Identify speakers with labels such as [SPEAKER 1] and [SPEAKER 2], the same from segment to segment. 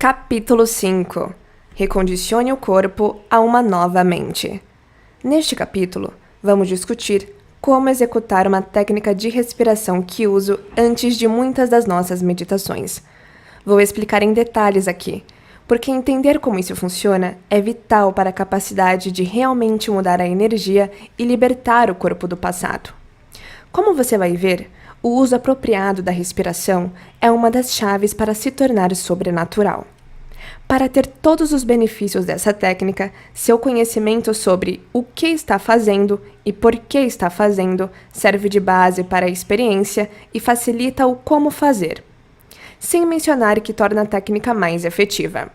[SPEAKER 1] Capítulo 5. Recondicione o corpo a uma nova mente. Neste capítulo, vamos discutir como executar uma técnica de respiração que uso antes de muitas das nossas meditações. Vou explicar em detalhes aqui, porque entender como isso funciona é vital para a capacidade de realmente mudar a energia e libertar o corpo do passado. Como você vai ver, o uso apropriado da respiração é uma das chaves para se tornar sobrenatural. Para ter todos os benefícios dessa técnica, seu conhecimento sobre o que está fazendo e por que está fazendo serve de base para a experiência e facilita o como fazer, sem mencionar que torna a técnica mais efetiva.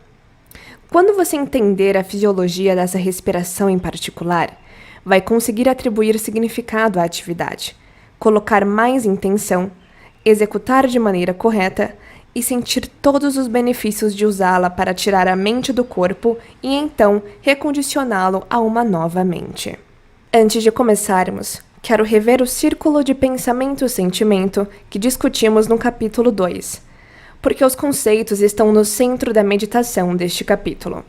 [SPEAKER 1] Quando você entender a fisiologia dessa respiração em particular, vai conseguir atribuir significado à atividade, colocar mais intenção, executar de maneira correta e sentir todos os benefícios de usá-la para tirar a mente do corpo e então recondicioná-lo a uma nova mente. Antes de começarmos, quero rever o círculo de pensamento-sentimento que discutimos no capítulo 2, porque os conceitos estão no centro da meditação deste capítulo.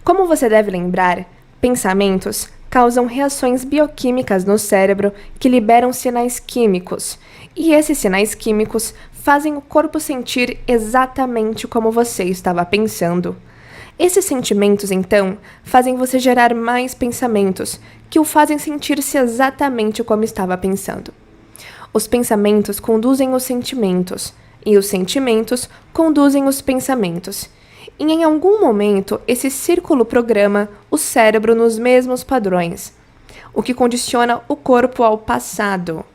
[SPEAKER 1] Como você deve lembrar, pensamentos causam reações bioquímicas no cérebro que liberam sinais químicos, e esses sinais químicos fazem o corpo sentir exatamente como você estava pensando. Esses sentimentos, então, fazem você gerar mais pensamentos, que o fazem sentir-se exatamente como estava pensando. Os pensamentos conduzem os sentimentos, e os sentimentos conduzem os pensamentos. E em algum momento, esse círculo programa o cérebro nos mesmos padrões, o que condiciona o corpo ao passado.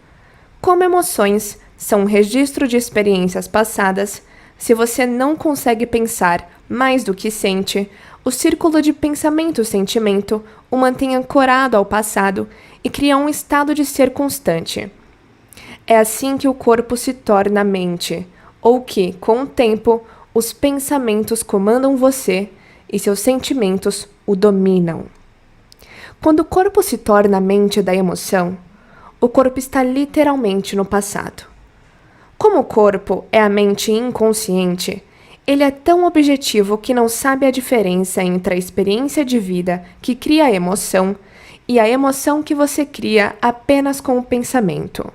[SPEAKER 1] Como emoções são um registro de experiências passadas, se você não consegue pensar mais do que sente, o círculo de pensamento-sentimento o mantém ancorado ao passado e cria um estado de ser constante. É assim que o corpo se torna mente, ou que, com o tempo, os pensamentos comandam você e seus sentimentos o dominam. Quando o corpo se torna a mente da emoção, o corpo está literalmente no passado. Como o corpo é a mente inconsciente, ele é tão objetivo que não sabe a diferença entre a experiência de vida que cria a emoção e a emoção que você cria apenas com o pensamento.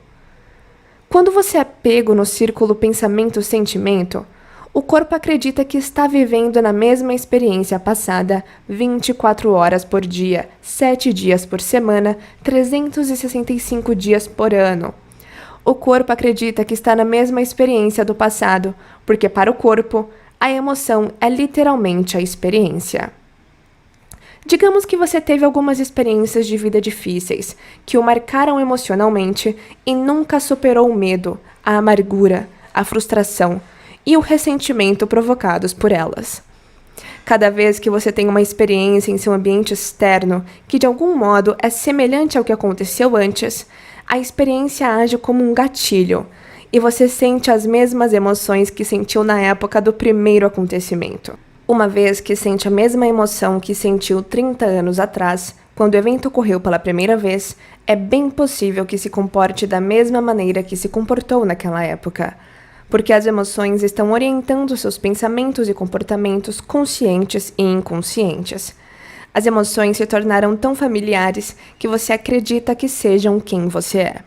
[SPEAKER 1] Quando você é pego no círculo pensamento-sentimento, o corpo acredita que está vivendo na mesma experiência passada 24 horas por dia, 7 dias por semana, 365 dias por ano. O corpo acredita que está na mesma experiência do passado, porque para o corpo, a emoção é literalmente a experiência. Digamos que você teve algumas experiências de vida difíceis, que o marcaram emocionalmente e nunca superou o medo, a amargura, a frustração e o ressentimento provocados por elas. Cada vez que você tem uma experiência em seu ambiente externo que de algum modo é semelhante ao que aconteceu antes, a experiência age como um gatilho, e você sente as mesmas emoções que sentiu na época do primeiro acontecimento. Uma vez que sente a mesma emoção que sentiu 30 anos atrás, quando o evento ocorreu pela primeira vez, é bem possível que se comporte da mesma maneira que se comportou naquela época, porque as emoções estão orientando seus pensamentos e comportamentos conscientes e inconscientes. As emoções se tornaram tão familiares que você acredita que sejam quem você é.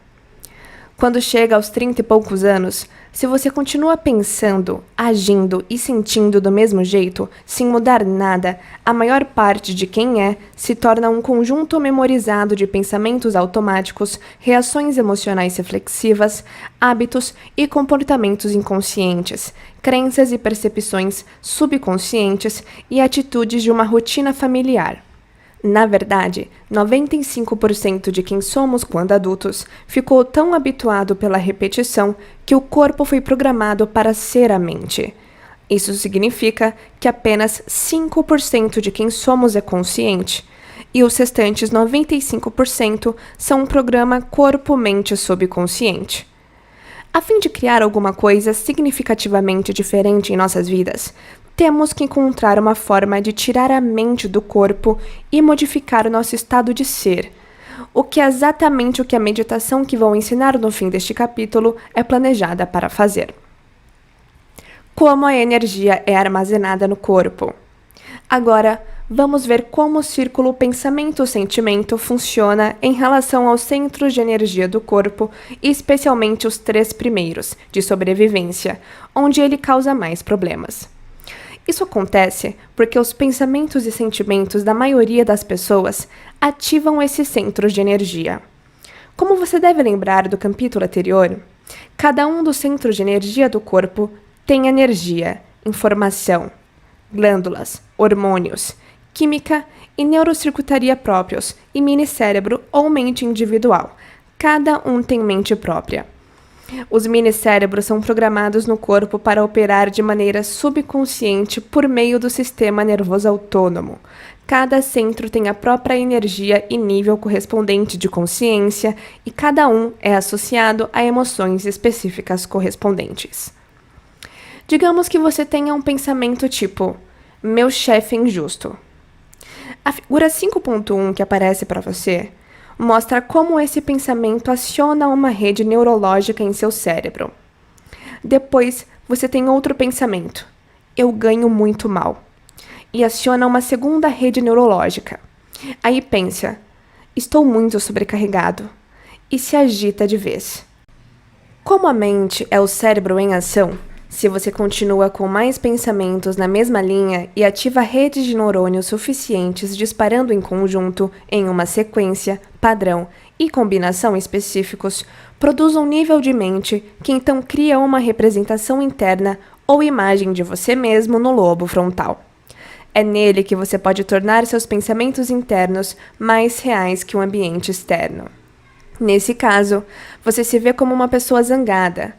[SPEAKER 1] Quando chega aos 30 e poucos anos, se você continua pensando, agindo e sentindo do mesmo jeito, sem mudar nada, a maior parte de quem é se torna um conjunto memorizado de pensamentos automáticos, reações emocionais reflexivas, hábitos e comportamentos inconscientes, crenças e percepções subconscientes e atitudes de uma rotina familiar. Na verdade, 95% de quem somos quando adultos ficou tão habituado pela repetição que o corpo foi programado para ser a mente. Isso significa que apenas 5% de quem somos é consciente, e os restantes 95% são um programa corpo-mente subconsciente. A fim de criar alguma coisa significativamente diferente em nossas vidas, temos que encontrar uma forma de tirar a mente do corpo e modificar o nosso estado de ser, o que é exatamente o que a meditação que vou ensinar no fim deste capítulo é planejada para fazer. como a energia é armazenada no corpo. Agora, vamos ver como o círculo pensamento-sentimento funciona em relação aos centros de energia do corpo, e especialmente os 3 primeiros, de sobrevivência, onde ele causa mais problemas. Isso acontece porque os pensamentos e sentimentos da maioria das pessoas ativam esses centros de energia. Como você deve lembrar do capítulo anterior, cada um dos centros de energia do corpo tem energia, informação, glândulas, hormônios, química e neurocircuitaria próprios e minicérebro ou mente individual. Cada um tem mente própria. Os minicérebros são programados no corpo para operar de maneira subconsciente por meio do sistema nervoso autônomo. Cada centro tem a própria energia e nível correspondente de consciência, e cada um é associado a emoções específicas correspondentes. Digamos que você tenha um pensamento tipo: meu chefe é injusto. A figura 5.1 que aparece para você mostra como esse pensamento aciona uma rede neurológica em seu cérebro. Depois, você tem outro pensamento: eu ganho muito mal. E aciona uma segunda rede neurológica. Aí pensa: estou muito sobrecarregado. E se agita de vez. Como a mente é o cérebro em ação, se você continua com mais pensamentos na mesma linha e ativa redes de neurônios suficientes disparando em conjunto, em uma sequência, padrão e combinação específicos, produz um nível de mente que então cria uma representação interna ou imagem de você mesmo no lobo frontal. É nele que você pode tornar seus pensamentos internos mais reais que o ambiente externo. Nesse caso, você se vê como uma pessoa zangada.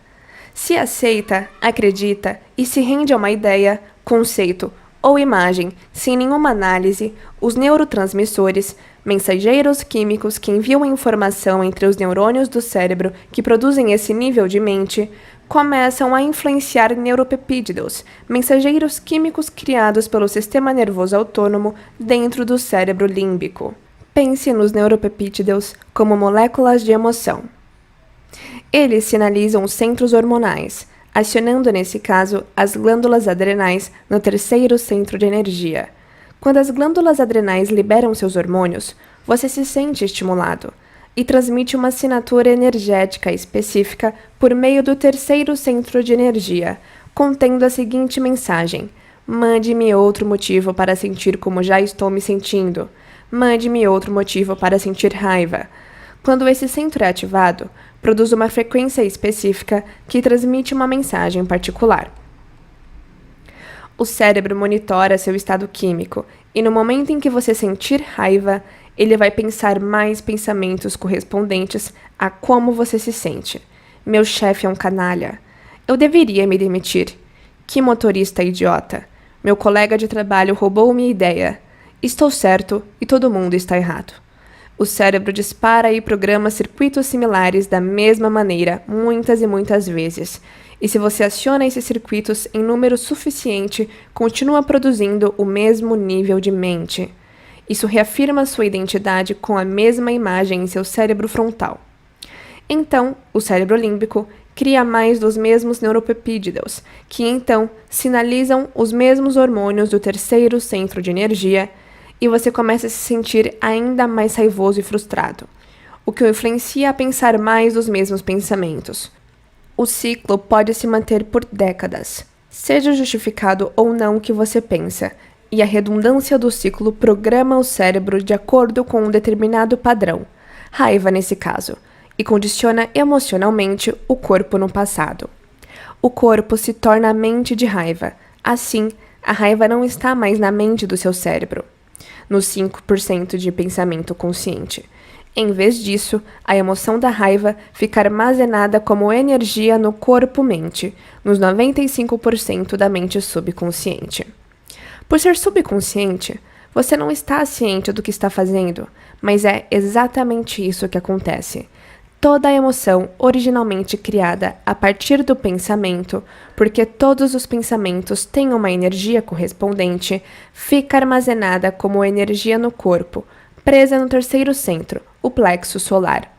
[SPEAKER 1] Se aceita, acredita e se rende a uma ideia, conceito ou imagem sem nenhuma análise, os neurotransmissores, mensageiros químicos que enviam a informação entre os neurônios do cérebro que produzem esse nível de mente, começam a influenciar neuropeptídeos, mensageiros químicos criados pelo sistema nervoso autônomo dentro do cérebro límbico. Pense nos neuropeptídeos como moléculas de emoção. Eles sinalizam os centros hormonais, acionando nesse caso as glândulas adrenais no terceiro centro de energia. Quando as glândulas adrenais liberam seus hormônios, você se sente estimulado e transmite uma assinatura energética específica por meio do terceiro centro de energia, contendo a seguinte mensagem: mande-me outro motivo para sentir como já estou me sentindo. Mande-me outro motivo para sentir raiva. Quando esse centro é ativado, produz uma frequência específica que transmite uma mensagem particular. O cérebro monitora seu estado químico e no momento em que você sentir raiva, ele vai pensar mais pensamentos correspondentes a como você se sente. Meu chefe é um canalha. Eu deveria me demitir. Que motorista idiota. Meu colega de trabalho roubou minha ideia. Estou certo e todo mundo está errado. O cérebro dispara e programa circuitos similares da mesma maneira, muitas e muitas vezes. E se você aciona esses circuitos em número suficiente, continua produzindo o mesmo nível de mente. Isso reafirma sua identidade com a mesma imagem em seu cérebro frontal. Então, o cérebro límbico cria mais dos mesmos neuropeptídeos, que então sinalizam os mesmos hormônios do terceiro centro de energia, e você começa a se sentir ainda mais raivoso e frustrado, o que o influencia a pensar mais dos mesmos pensamentos. O ciclo pode se manter por décadas, seja justificado ou não o que você pensa, e a redundância do ciclo programa o cérebro de acordo com um determinado padrão, raiva nesse caso, e condiciona emocionalmente o corpo no passado. O corpo se torna a mente de raiva, assim, a raiva não está mais na mente do seu cérebro, nos 5% de pensamento consciente. Em vez disso, a emoção da raiva fica armazenada como energia no corpo-mente, nos 95% da mente subconsciente. Por ser subconsciente, você não está ciente do que está fazendo, mas é exatamente isso que acontece. Toda a emoção originalmente criada a partir do pensamento, porque todos os pensamentos têm uma energia correspondente, fica armazenada como energia no corpo, presa no terceiro centro, o plexo solar.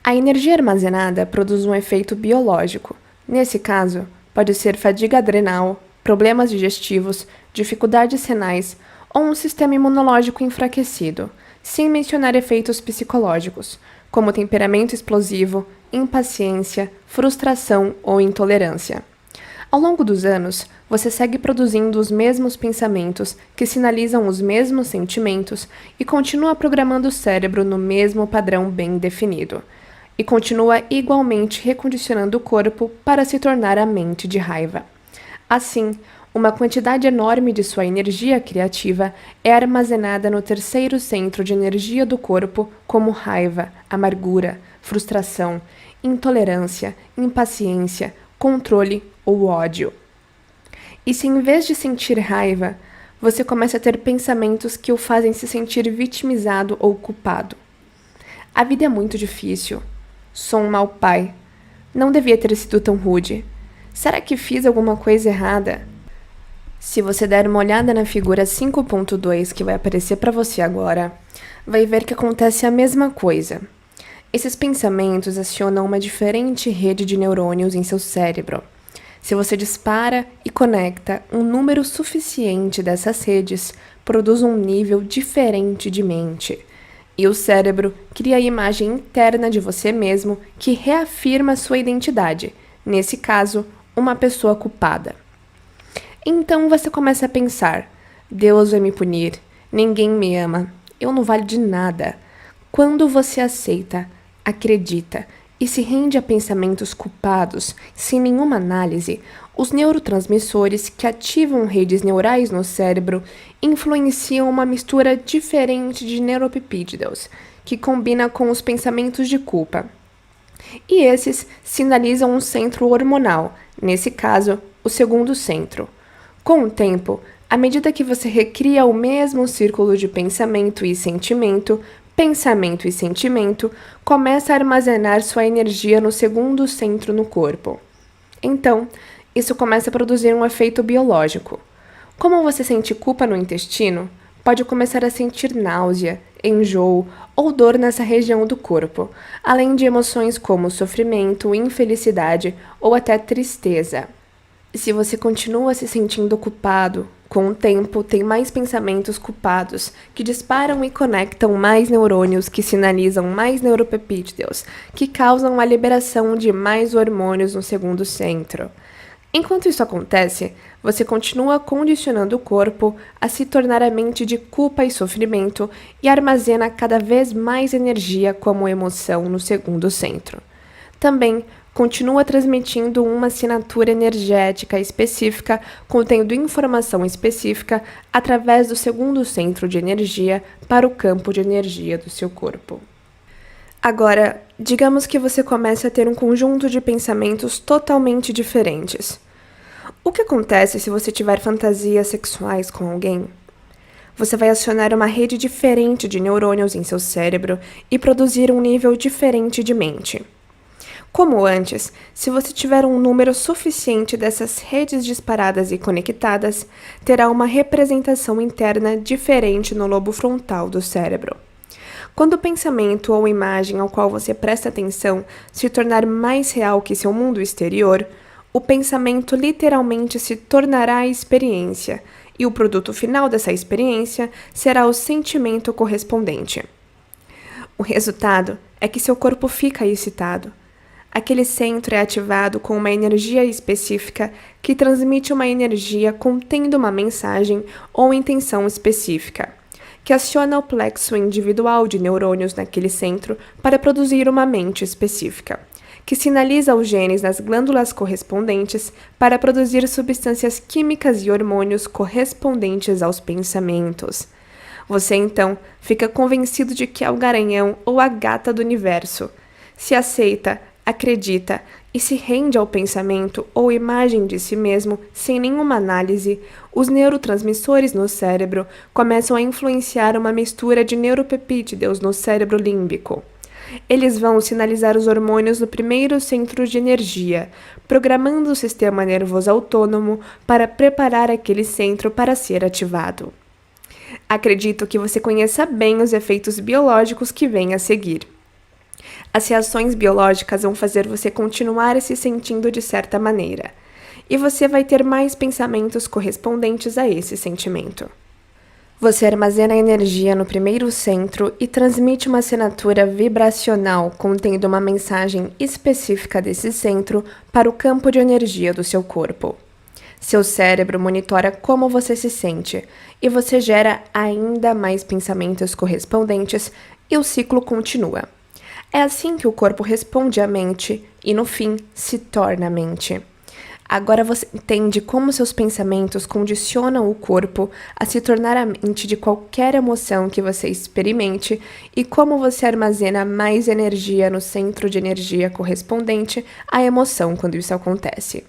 [SPEAKER 1] A energia armazenada produz um efeito biológico. Nesse caso, Pode ser fadiga adrenal, problemas digestivos, dificuldades renais ou um sistema imunológico enfraquecido, sem mencionar efeitos psicológicos, como temperamento explosivo, impaciência, frustração ou intolerância. Ao longo dos anos, você segue produzindo os mesmos pensamentos que sinalizam os mesmos sentimentos e continua programando o cérebro no mesmo padrão bem definido. E continua igualmente recondicionando o corpo para se tornar a mente de raiva. Assim, uma quantidade enorme de sua energia criativa é armazenada no terceiro centro de energia do corpo, como raiva, amargura, frustração, intolerância, impaciência, controle ou ódio. E se em vez de sentir raiva, você começa a ter pensamentos que o fazem se sentir vitimizado ou culpado. A vida é muito difícil. Sou um mau pai. Não devia ter sido tão rude. Será que fiz alguma coisa errada? Se você der uma olhada na figura 5.2 que vai aparecer para você agora, vai ver que acontece a mesma coisa. Esses pensamentos acionam uma diferente rede de neurônios em seu cérebro. Se você dispara e conecta um número suficiente dessas redes, produz um nível diferente de mente. E o cérebro cria a imagem interna de você mesmo que reafirma sua identidade, nesse caso, uma pessoa culpada. Então você começa a pensar: Deus vai me punir, ninguém me ama, eu não valho de nada. Quando você aceita, acredita e se rende a pensamentos culpados, sem nenhuma análise, os neurotransmissores que ativam redes neurais no cérebro influenciam uma mistura diferente de neuropeptídeos, que combina com os pensamentos de culpa. E esses sinalizam um centro hormonal, nesse caso, o segundo centro. Com o tempo, à medida que você recria o mesmo círculo de pensamento e sentimento, começa a armazenar sua energia no segundo centro no corpo. Então, isso começa a produzir um efeito biológico. Como você sente culpa no intestino, pode começar a sentir náusea, enjoo ou dor nessa região do corpo, além de emoções como sofrimento, infelicidade ou até tristeza. Se você continua se sentindo culpado, com o tempo tem mais pensamentos culpados que disparam e conectam mais neurônios que sinalizam mais neuropeptídeos, que causam a liberação de mais hormônios no segundo centro. Enquanto isso acontece, você continua condicionando o corpo a se tornar a mente de culpa e sofrimento e armazena cada vez mais energia como emoção no segundo centro. Também continua transmitindo uma assinatura energética específica contendo informação específica através do segundo centro de energia para o campo de energia do seu corpo. Agora, digamos que você comece a ter um conjunto de pensamentos totalmente diferentes. O que acontece se você tiver fantasias sexuais com alguém? Você vai acionar uma rede diferente de neurônios em seu cérebro e produzir um nível diferente de mente. Como antes, se você tiver um número suficiente dessas redes disparadas e conectadas, terá uma representação interna diferente no lobo frontal do cérebro. Quando o pensamento ou imagem ao qual você presta atenção se tornar mais real que seu mundo exterior, o pensamento literalmente se tornará a experiência, e o produto final dessa experiência será o sentimento correspondente. O resultado é que seu corpo fica excitado. Aquele centro é ativado com uma energia específica que transmite uma energia contendo uma mensagem ou intenção específica, que aciona o plexo individual de neurônios naquele centro para produzir uma mente específica, que sinaliza os genes nas glândulas correspondentes para produzir substâncias químicas e hormônios correspondentes aos pensamentos. Você, então, fica convencido de que é o garanhão ou a gata do universo. Se aceita, acredita e se rende ao pensamento ou imagem de si mesmo sem nenhuma análise, os neurotransmissores no cérebro começam a influenciar uma mistura de neuropeptídeos no cérebro límbico. Eles vão sinalizar os hormônios no primeiro centro de energia, programando o sistema nervoso autônomo para preparar aquele centro para ser ativado. Acredito que você conheça bem os efeitos biológicos que vêm a seguir. As reações biológicas vão fazer você continuar se sentindo de certa maneira. e você vai ter mais pensamentos correspondentes a esse sentimento. Você armazena energia no primeiro centro e transmite uma assinatura vibracional contendo uma mensagem específica desse centro para o campo de energia do seu corpo. Seu cérebro monitora como você se sente e você gera ainda mais pensamentos correspondentes e o ciclo continua. É assim que o corpo responde à mente e, no fim, se torna a mente. Agora você entende como seus pensamentos condicionam o corpo a se tornar a mente de qualquer emoção que você experimente e como você armazena mais energia no centro de energia correspondente à emoção quando isso acontece.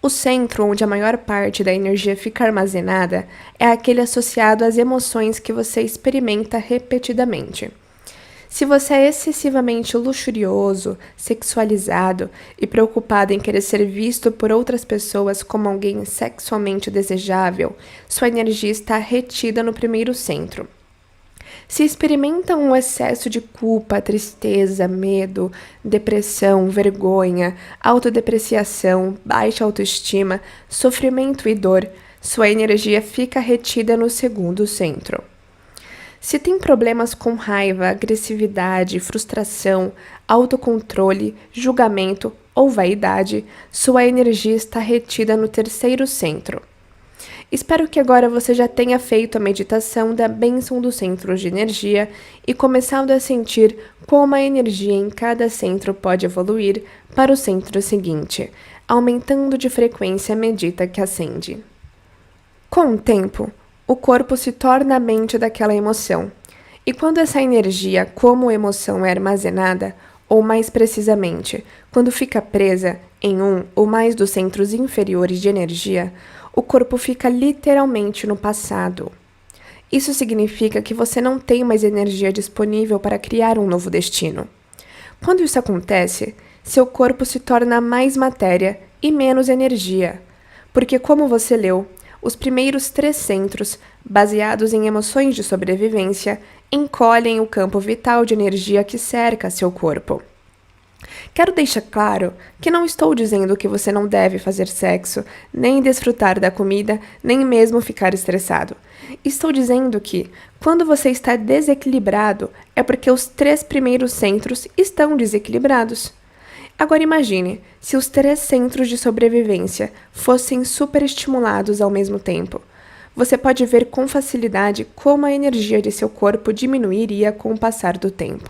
[SPEAKER 1] O centro onde a maior parte da energia fica armazenada é aquele associado às emoções que você experimenta repetidamente. Se você é excessivamente luxurioso, sexualizado e preocupado em querer ser visto por outras pessoas como alguém sexualmente desejável, sua energia está retida no primeiro centro. Se experimenta um excesso de culpa, tristeza, medo, depressão, vergonha, autodepreciação, baixa autoestima, sofrimento e dor, sua energia fica retida no segundo centro. Se tem problemas com raiva, agressividade, frustração, autocontrole, julgamento ou vaidade, sua energia está retida no terceiro centro. Espero que agora você já tenha feito a meditação da bênção dos centros de energia e começado a sentir como a energia em cada centro pode evoluir para o centro seguinte, aumentando de frequência à medida que ascende. Com o tempo, o corpo se torna a mente daquela emoção, e quando essa energia, como emoção, é armazenada, ou mais precisamente, quando fica presa em um ou mais dos centros inferiores de energia, o corpo fica literalmente no passado. Isso significa que você não tem mais energia disponível para criar um novo destino. Quando isso acontece, seu corpo se torna mais matéria e menos energia, porque, como você leu, os primeiros 3 centros, baseados em emoções de sobrevivência, encolhem o campo vital de energia que cerca seu corpo. Quero deixar claro que não estou dizendo que você não deve fazer sexo, nem desfrutar da comida, nem mesmo ficar estressado. Estou dizendo que, quando você está desequilibrado, é porque os 3 primeiros centros estão desequilibrados. Agora imagine se os 3 centros de sobrevivência fossem superestimulados ao mesmo tempo. Você pode ver com facilidade como a energia de seu corpo diminuiria com o passar do tempo.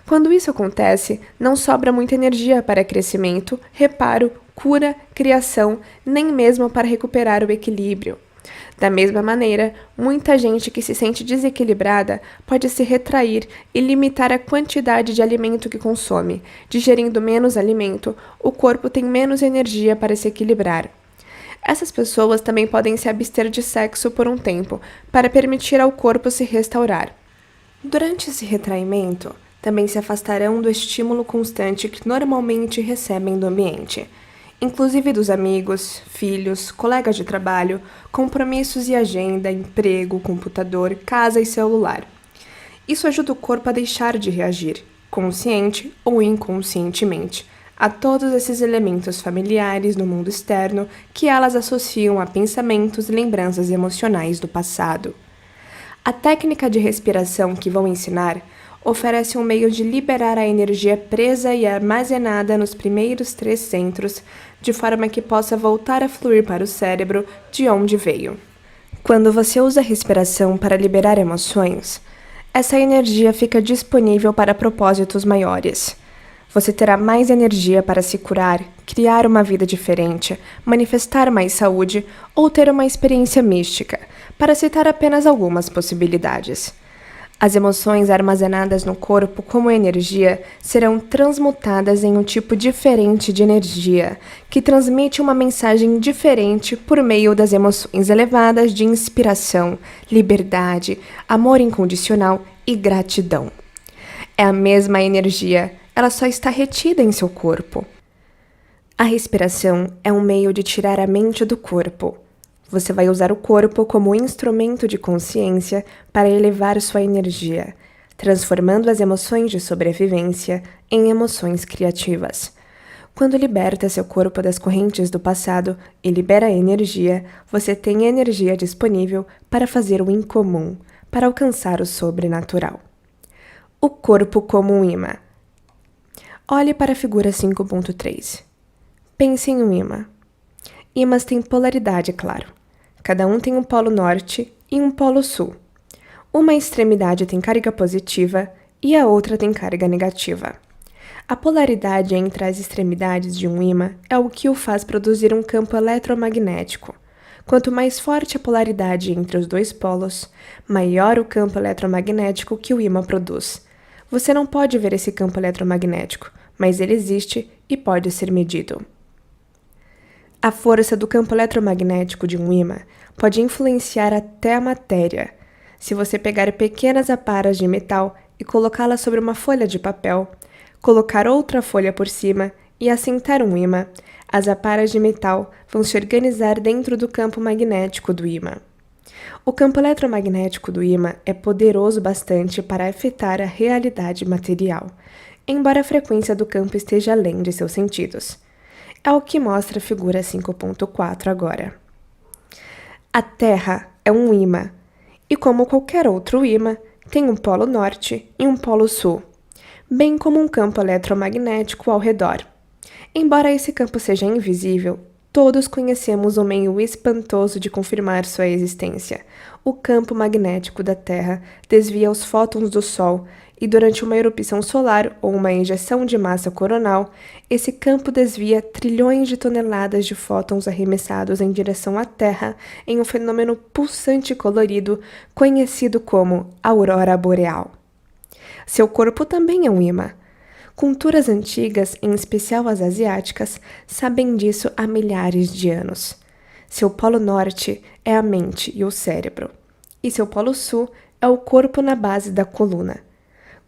[SPEAKER 1] Quando isso acontece, não sobra muita energia para crescimento, reparo, cura, criação, nem mesmo para recuperar o equilíbrio. Da mesma maneira, muita gente que se sente desequilibrada pode se retrair e limitar a quantidade de alimento que consome. Digerindo menos alimento, o corpo tem menos energia para se equilibrar. Essas pessoas também podem se abster de sexo por um tempo, para permitir ao corpo se restaurar. Durante esse retraimento, também se afastarão do estímulo constante que normalmente recebem do ambiente, inclusive dos amigos, filhos, colegas de trabalho, compromissos e agenda, emprego, computador, casa e celular. Isso ajuda o corpo a deixar de reagir, consciente ou inconscientemente, a todos esses elementos familiares no mundo externo que elas associam a pensamentos e lembranças emocionais do passado. A técnica de respiração que vão ensinar oferece um meio de liberar a energia presa e armazenada nos primeiros 3 centros, de forma que possa voltar a fluir para o cérebro de onde veio. Quando você usa a respiração para liberar emoções, essa energia fica disponível para propósitos maiores. Você terá mais energia para se curar, criar uma vida diferente, manifestar mais saúde ou ter uma experiência mística, para citar apenas algumas possibilidades. As emoções armazenadas no corpo como energia serão transmutadas em um tipo diferente de energia, que transmite uma mensagem diferente por meio das emoções elevadas de inspiração, liberdade, amor incondicional e gratidão. É a mesma energia, ela só está retida em seu corpo. A respiração é um meio de tirar a mente do corpo. Você vai usar o corpo como instrumento de consciência para elevar sua energia, transformando as emoções de sobrevivência em emoções criativas. Quando liberta seu corpo das correntes do passado e libera energia, você tem energia disponível para fazer o incomum, para alcançar o sobrenatural. O corpo como um imã. Olhe para a figura 5.3. Pense em um imã. Ímãs têm polaridade, claro. Cada um tem um polo norte e um polo sul. Uma extremidade tem carga positiva e a outra tem carga negativa. A polaridade entre as extremidades de um ímã é o que o faz produzir um campo eletromagnético. Quanto mais forte a polaridade entre os dois polos, maior o campo eletromagnético que o ímã produz. Você não pode ver esse campo eletromagnético, mas ele existe e pode ser medido. A força do campo eletromagnético de um ímã pode influenciar até a matéria. Se você pegar pequenas aparas de metal e colocá-las sobre uma folha de papel, colocar outra folha por cima e assentar um ímã, as aparas de metal vão se organizar dentro do campo magnético do ímã. O campo eletromagnético do ímã é poderoso bastante para afetar a realidade material, embora a frequência do campo esteja além de seus sentidos. É o que mostra a figura 5.4 agora. A Terra é um ímã, e como qualquer outro ímã, tem um polo norte e um polo sul, bem como um campo eletromagnético ao redor. Embora esse campo seja invisível, todos conhecemos um meio espantoso de confirmar sua existência. O campo magnético da Terra desvia os fótons do Sol e durante uma erupção solar ou uma injeção de massa coronal, esse campo desvia trilhões de toneladas de fótons arremessados em direção à Terra em um fenômeno pulsante colorido conhecido como aurora boreal. Seu corpo também é um imã. Culturas antigas, em especial as asiáticas, sabem disso há milhares de anos. Seu polo norte é a mente e o cérebro, e seu polo sul é o corpo na base da coluna.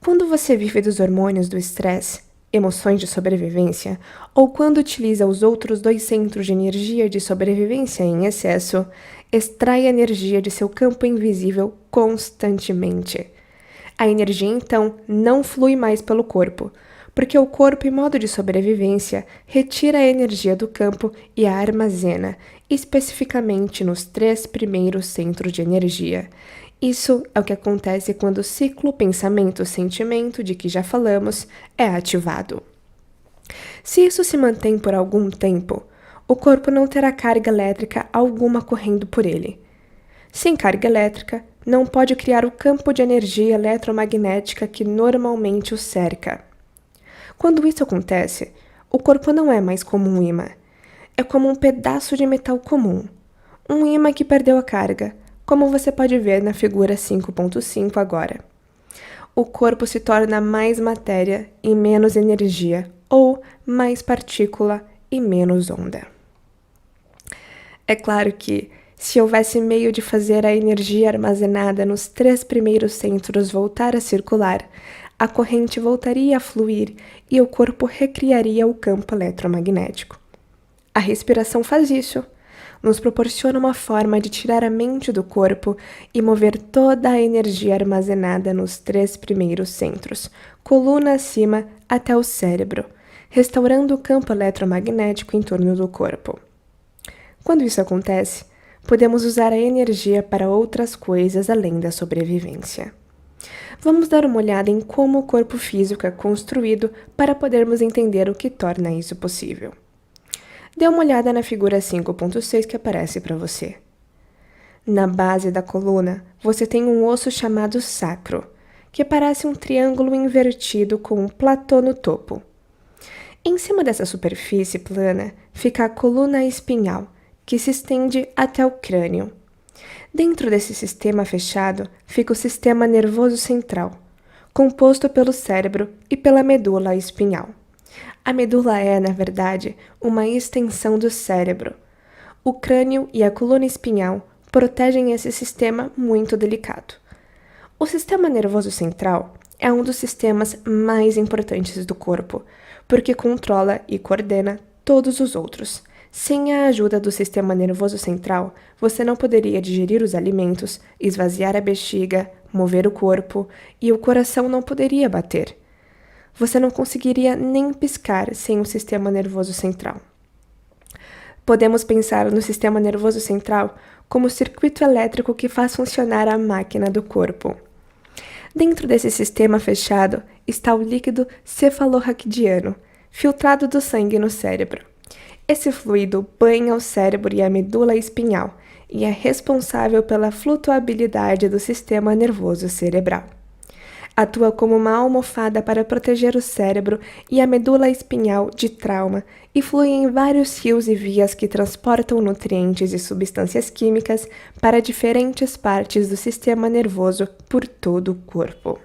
[SPEAKER 1] Quando você vive dos hormônios do estresse, emoções de sobrevivência, ou quando utiliza os outros dois centros de energia de sobrevivência em excesso, extrai energia de seu campo invisível constantemente. A energia, então, não flui mais pelo corpo, porque o corpo, em modo de sobrevivência, retira a energia do campo e a armazena, especificamente nos 3 primeiros centros de energia. Isso é o que acontece quando o ciclo pensamento-sentimento, de que já falamos, é ativado. Se isso se mantém por algum tempo, o corpo não terá carga elétrica alguma correndo por ele. Sem carga elétrica, não pode criar o campo de energia eletromagnética que normalmente o cerca. Quando isso acontece, o corpo não é mais como um ímã. É como um pedaço de metal comum. Um ímã que perdeu a carga, como você pode ver na figura 5.5 agora. O corpo se torna mais matéria e menos energia, ou mais partícula e menos onda. É claro que, se houvesse meio de fazer a energia armazenada nos 3 primeiros centros voltar a circular, a corrente voltaria a fluir e o corpo recriaria o campo eletromagnético. A respiração faz isso. Nos proporciona uma forma de tirar a mente do corpo e mover toda a energia armazenada nos 3 primeiros centros, coluna acima até o cérebro, restaurando o campo eletromagnético em torno do corpo. Quando isso acontece, podemos usar a energia para outras coisas além da sobrevivência. Vamos dar uma olhada em como o corpo físico é construído para podermos entender o que torna isso possível. Dê uma olhada na figura 5.6 que aparece para você. Na base da coluna, você tem um osso chamado sacro, que parece um triângulo invertido com um platô no topo. Em cima dessa superfície plana fica a coluna espinhal, que se estende até o crânio. Dentro desse sistema fechado fica o sistema nervoso central, composto pelo cérebro e pela medula espinhal. A medula é, na verdade, uma extensão do cérebro. O crânio e a coluna espinhal protegem esse sistema muito delicado. O sistema nervoso central é um dos sistemas mais importantes do corpo, porque controla e coordena todos os outros. Sem a ajuda do sistema nervoso central, você não poderia digerir os alimentos, esvaziar a bexiga, mover o corpo e o coração não poderia bater. Você não conseguiria nem piscar sem o sistema nervoso central. Podemos pensar no sistema nervoso central como o circuito elétrico que faz funcionar a máquina do corpo. Dentro desse sistema fechado está o líquido cefalorraquidiano, filtrado do sangue no cérebro. Esse fluido banha o cérebro e a medula espinhal e é responsável pela flutuabilidade do sistema nervoso cerebral. Atua como uma almofada para proteger o cérebro e a medula espinhal de trauma e flui em vários rios e vias que transportam nutrientes e substâncias químicas para diferentes partes do sistema nervoso por todo o corpo.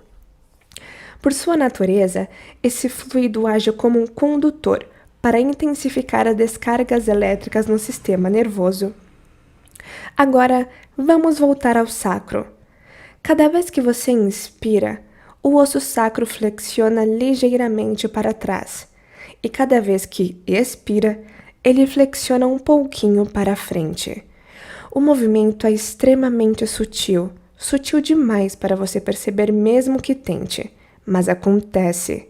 [SPEAKER 1] Por sua natureza, esse fluido age como um condutor para intensificar as descargas elétricas no sistema nervoso. Agora, vamos voltar ao sacro. Cada vez que você inspira, o osso sacro flexiona ligeiramente para trás, e cada vez que expira, ele flexiona um pouquinho para frente. O movimento é extremamente sutil, sutil demais para você perceber mesmo que tente, mas acontece.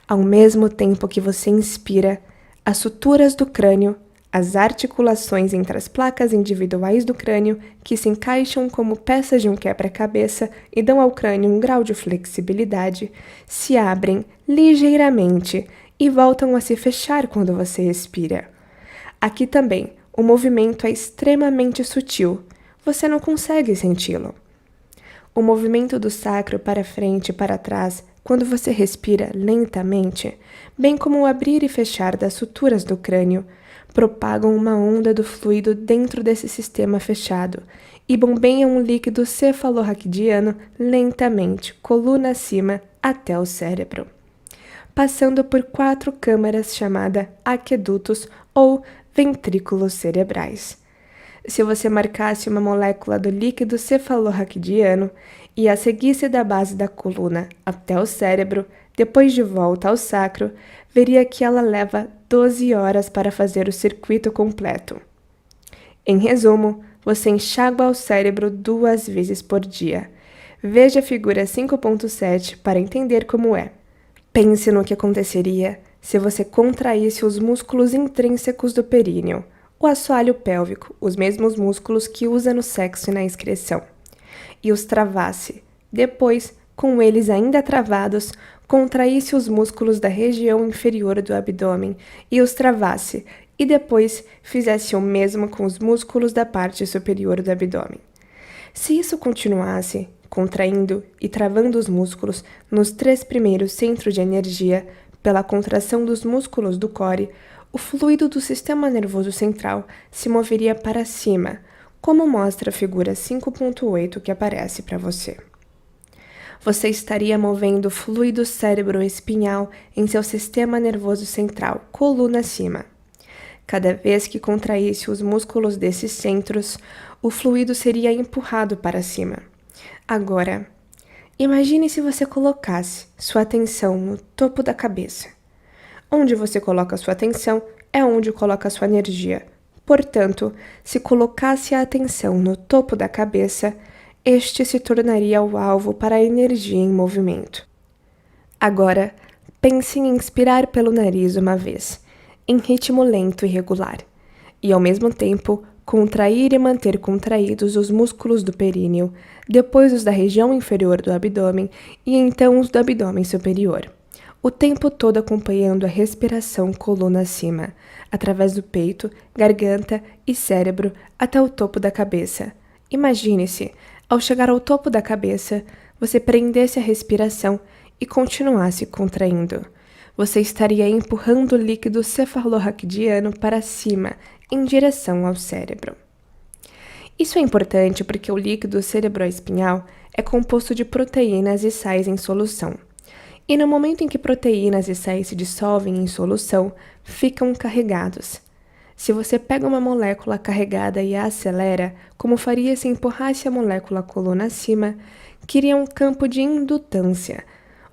[SPEAKER 1] Ao mesmo tempo que você inspira, as suturas do crânio, as articulações entre as placas individuais do crânio, que se encaixam como peças de um quebra-cabeça e dão ao crânio um grau de flexibilidade, se abrem ligeiramente e voltam a se fechar quando você expira. Aqui também, o movimento é extremamente sutil, você não consegue senti-lo. O movimento do sacro para frente e para trás, quando você respira lentamente, bem como o abrir e fechar das suturas do crânio, propagam uma onda do fluido dentro desse sistema fechado e bombeiam um líquido cefalorraquidiano lentamente, coluna acima, até o cérebro, passando por 4 câmaras chamadas aquedutos ou ventrículos cerebrais. Se você marcasse uma molécula do líquido cefalorraquidiano e a seguisse da base da coluna até o cérebro, depois de volta ao sacro, veria que ela leva 12 horas para fazer o circuito completo. Em resumo, você enxágua o cérebro 2 vezes por dia. Veja a figura 5.7 para entender como é. Pense no que aconteceria se você contraísse os músculos intrínsecos do períneo, o assoalho pélvico, os mesmos músculos que usa no sexo e na excreção, e os travasse. Depois, com eles ainda travados, contraísse os músculos da região inferior do abdômen e os travasse, e depois fizesse o mesmo com os músculos da parte superior do abdômen. Se isso continuasse, contraindo e travando os músculos nos 3 primeiros centros de energia, pela contração dos músculos do core, o fluido do sistema nervoso central se moveria para cima, como mostra a figura 5.8 que aparece para você. Você estaria movendo o fluido cérebro-espinhal em seu sistema nervoso central, coluna acima. Cada vez que contraísse os músculos desses centros, o fluido seria empurrado para cima. Agora, imagine se você colocasse sua atenção no topo da cabeça. Onde você coloca sua atenção é onde coloca sua energia. Portanto, se colocasse a atenção no topo da cabeça, este se tornaria o alvo para a energia em movimento. Agora, pense em inspirar pelo nariz uma vez, em ritmo lento e regular, e ao mesmo tempo contrair e manter contraídos os músculos do períneo, depois os da região inferior do abdômen e então os do abdômen superior. O tempo todo acompanhando a respiração coluna acima, através do peito, garganta e cérebro até o topo da cabeça. Imagine-se, ao chegar ao topo da cabeça, você prendesse a respiração e continuasse contraindo. Você estaria empurrando o líquido cefalorraquidiano para cima, em direção ao cérebro. Isso é importante porque o líquido cerebroespinhal é composto de proteínas e sais em solução. E no momento em que proteínas e sais se dissolvem em solução, ficam carregados. Se você pega uma molécula carregada e a acelera, como faria se empurrasse a molécula coluna acima, cria um campo de indutância.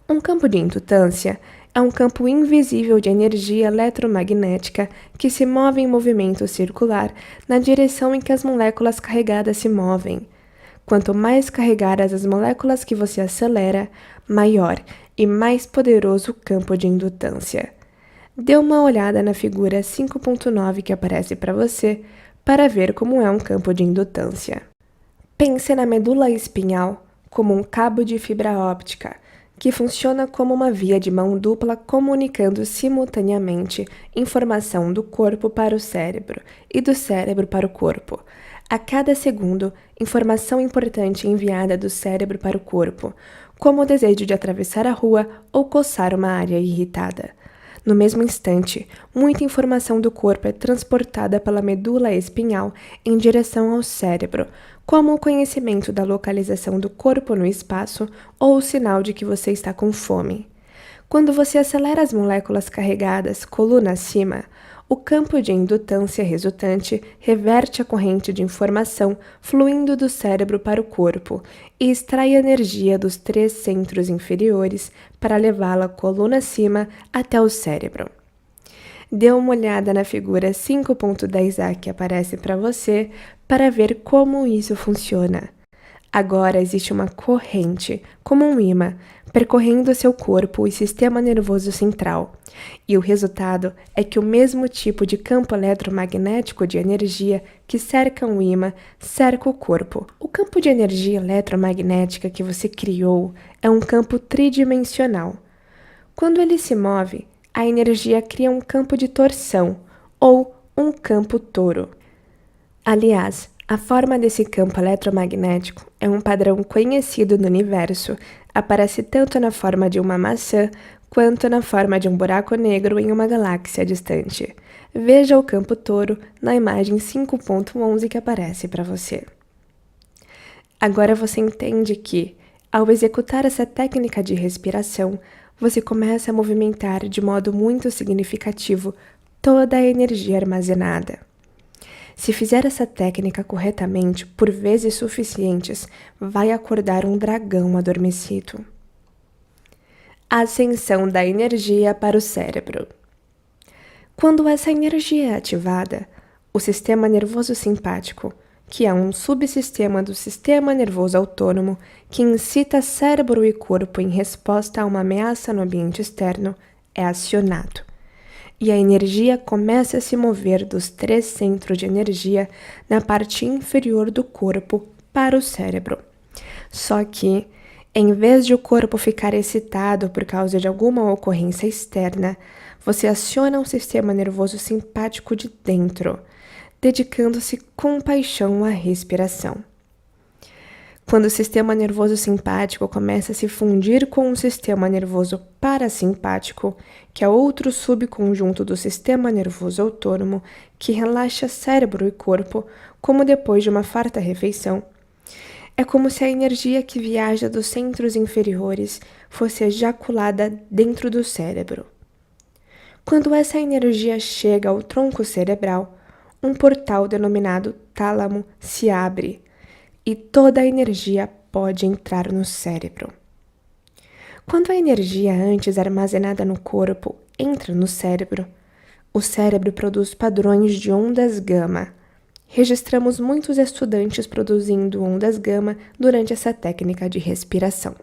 [SPEAKER 1] Um campo de indutância é um campo invisível de energia eletromagnética que se move em movimento circular na direção em que as moléculas carregadas se movem. Quanto mais carregadas as moléculas que você acelera, maior e mais poderoso campo de indutância. Dê uma olhada na figura 5.9 que aparece para você para ver como é um campo de indutância. Pense na medula espinhal como um cabo de fibra óptica, que funciona como uma via de mão dupla comunicando simultaneamente informação do corpo para o cérebro e do cérebro para o corpo. A cada segundo, informação importante enviada do cérebro para o corpo, como o desejo de atravessar a rua ou coçar uma área irritada. No mesmo instante, muita informação do corpo é transportada pela medula espinhal em direção ao cérebro, como o conhecimento da localização do corpo no espaço ou o sinal de que você está com fome. Quando você acelera as moléculas carregadas coluna acima, o campo de indutância resultante reverte a corrente de informação fluindo do cérebro para o corpo e extrai energia dos 3 centros inferiores para levá-la coluna acima até o cérebro. Dê uma olhada na figura 5.10a que aparece para você para ver como isso funciona. Agora existe uma corrente, como um ímã, percorrendo seu corpo e sistema nervoso central. E o resultado é que o mesmo tipo de campo eletromagnético de energia que cerca um ímã cerca o corpo. O campo de energia eletromagnética que você criou é um campo tridimensional. Quando ele se move, a energia cria um campo de torção, ou um campo toro. Aliás, a forma desse campo eletromagnético é um padrão conhecido no universo, aparece tanto na forma de uma maçã quanto na forma de um buraco negro em uma galáxia distante. Veja o campo toro na imagem 5.11 que aparece para você. Agora você entende que, ao executar essa técnica de respiração, você começa a movimentar de modo muito significativo toda a energia armazenada. Se fizer essa técnica corretamente por vezes suficientes, vai acordar um dragão adormecido. A ascensão da energia para o cérebro. Quando essa energia é ativada, o sistema nervoso simpático, que é um subsistema do sistema nervoso autônomo que incita cérebro e corpo em resposta a uma ameaça no ambiente externo, é acionado. E a energia começa a se mover dos 3 centros de energia na parte inferior do corpo para o cérebro. Só que, em vez de o corpo ficar excitado por causa de alguma ocorrência externa, você aciona um sistema nervoso simpático de dentro, dedicando-se com paixão à respiração. Quando o sistema nervoso simpático começa a se fundir com o sistema nervoso parasimpático, que é outro subconjunto do sistema nervoso autônomo que relaxa cérebro e corpo, como depois de uma farta refeição, é como se a energia que viaja dos centros inferiores fosse ejaculada dentro do cérebro. Quando essa energia chega ao tronco cerebral, um portal denominado tálamo se abre, e toda a energia pode entrar no cérebro. Quando a energia antes armazenada no corpo entra no cérebro, o cérebro produz padrões de ondas gama. Registramos muitos estudantes produzindo ondas gama durante essa técnica de respiração.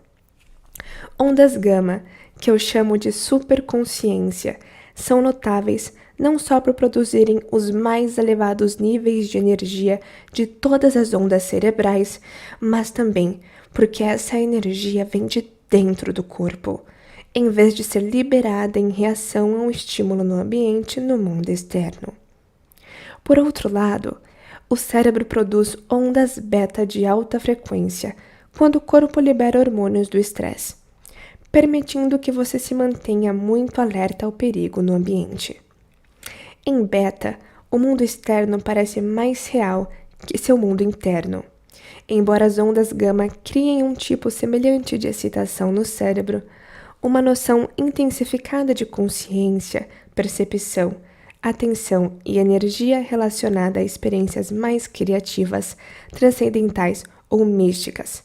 [SPEAKER 1] Ondas gama, que eu chamo de superconsciência, são notáveis não só por produzirem os mais elevados níveis de energia de todas as ondas cerebrais, mas também porque essa energia vem de dentro do corpo, em vez de ser liberada em reação a um estímulo no ambiente no mundo externo. Por outro lado, o cérebro produz ondas beta de alta frequência quando o corpo libera hormônios do estresse, permitindo que você se mantenha muito alerta ao perigo no ambiente. Em beta, o mundo externo parece mais real que seu mundo interno. Embora as ondas gama criem um tipo semelhante de excitação no cérebro, uma noção intensificada de consciência, percepção, atenção e energia relacionada a experiências mais criativas, transcendentais ou místicas.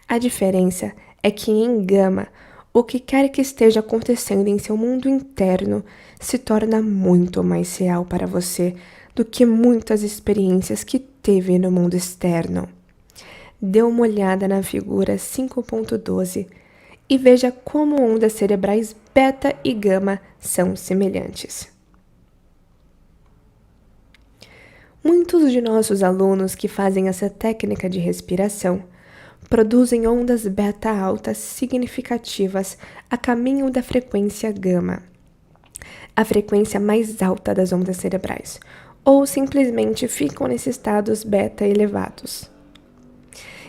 [SPEAKER 1] A diferença é que em gama, o que quer que esteja acontecendo em seu mundo interno se torna muito mais real para você do que muitas experiências que teve no mundo externo. Dê uma olhada na figura 5.12 e veja como ondas cerebrais beta e gama são semelhantes. Muitos de nossos alunos que fazem essa técnica de respiração produzem ondas beta altas significativas a caminho da frequência gama, a frequência mais alta das ondas cerebrais, ou simplesmente ficam nesses estados beta elevados.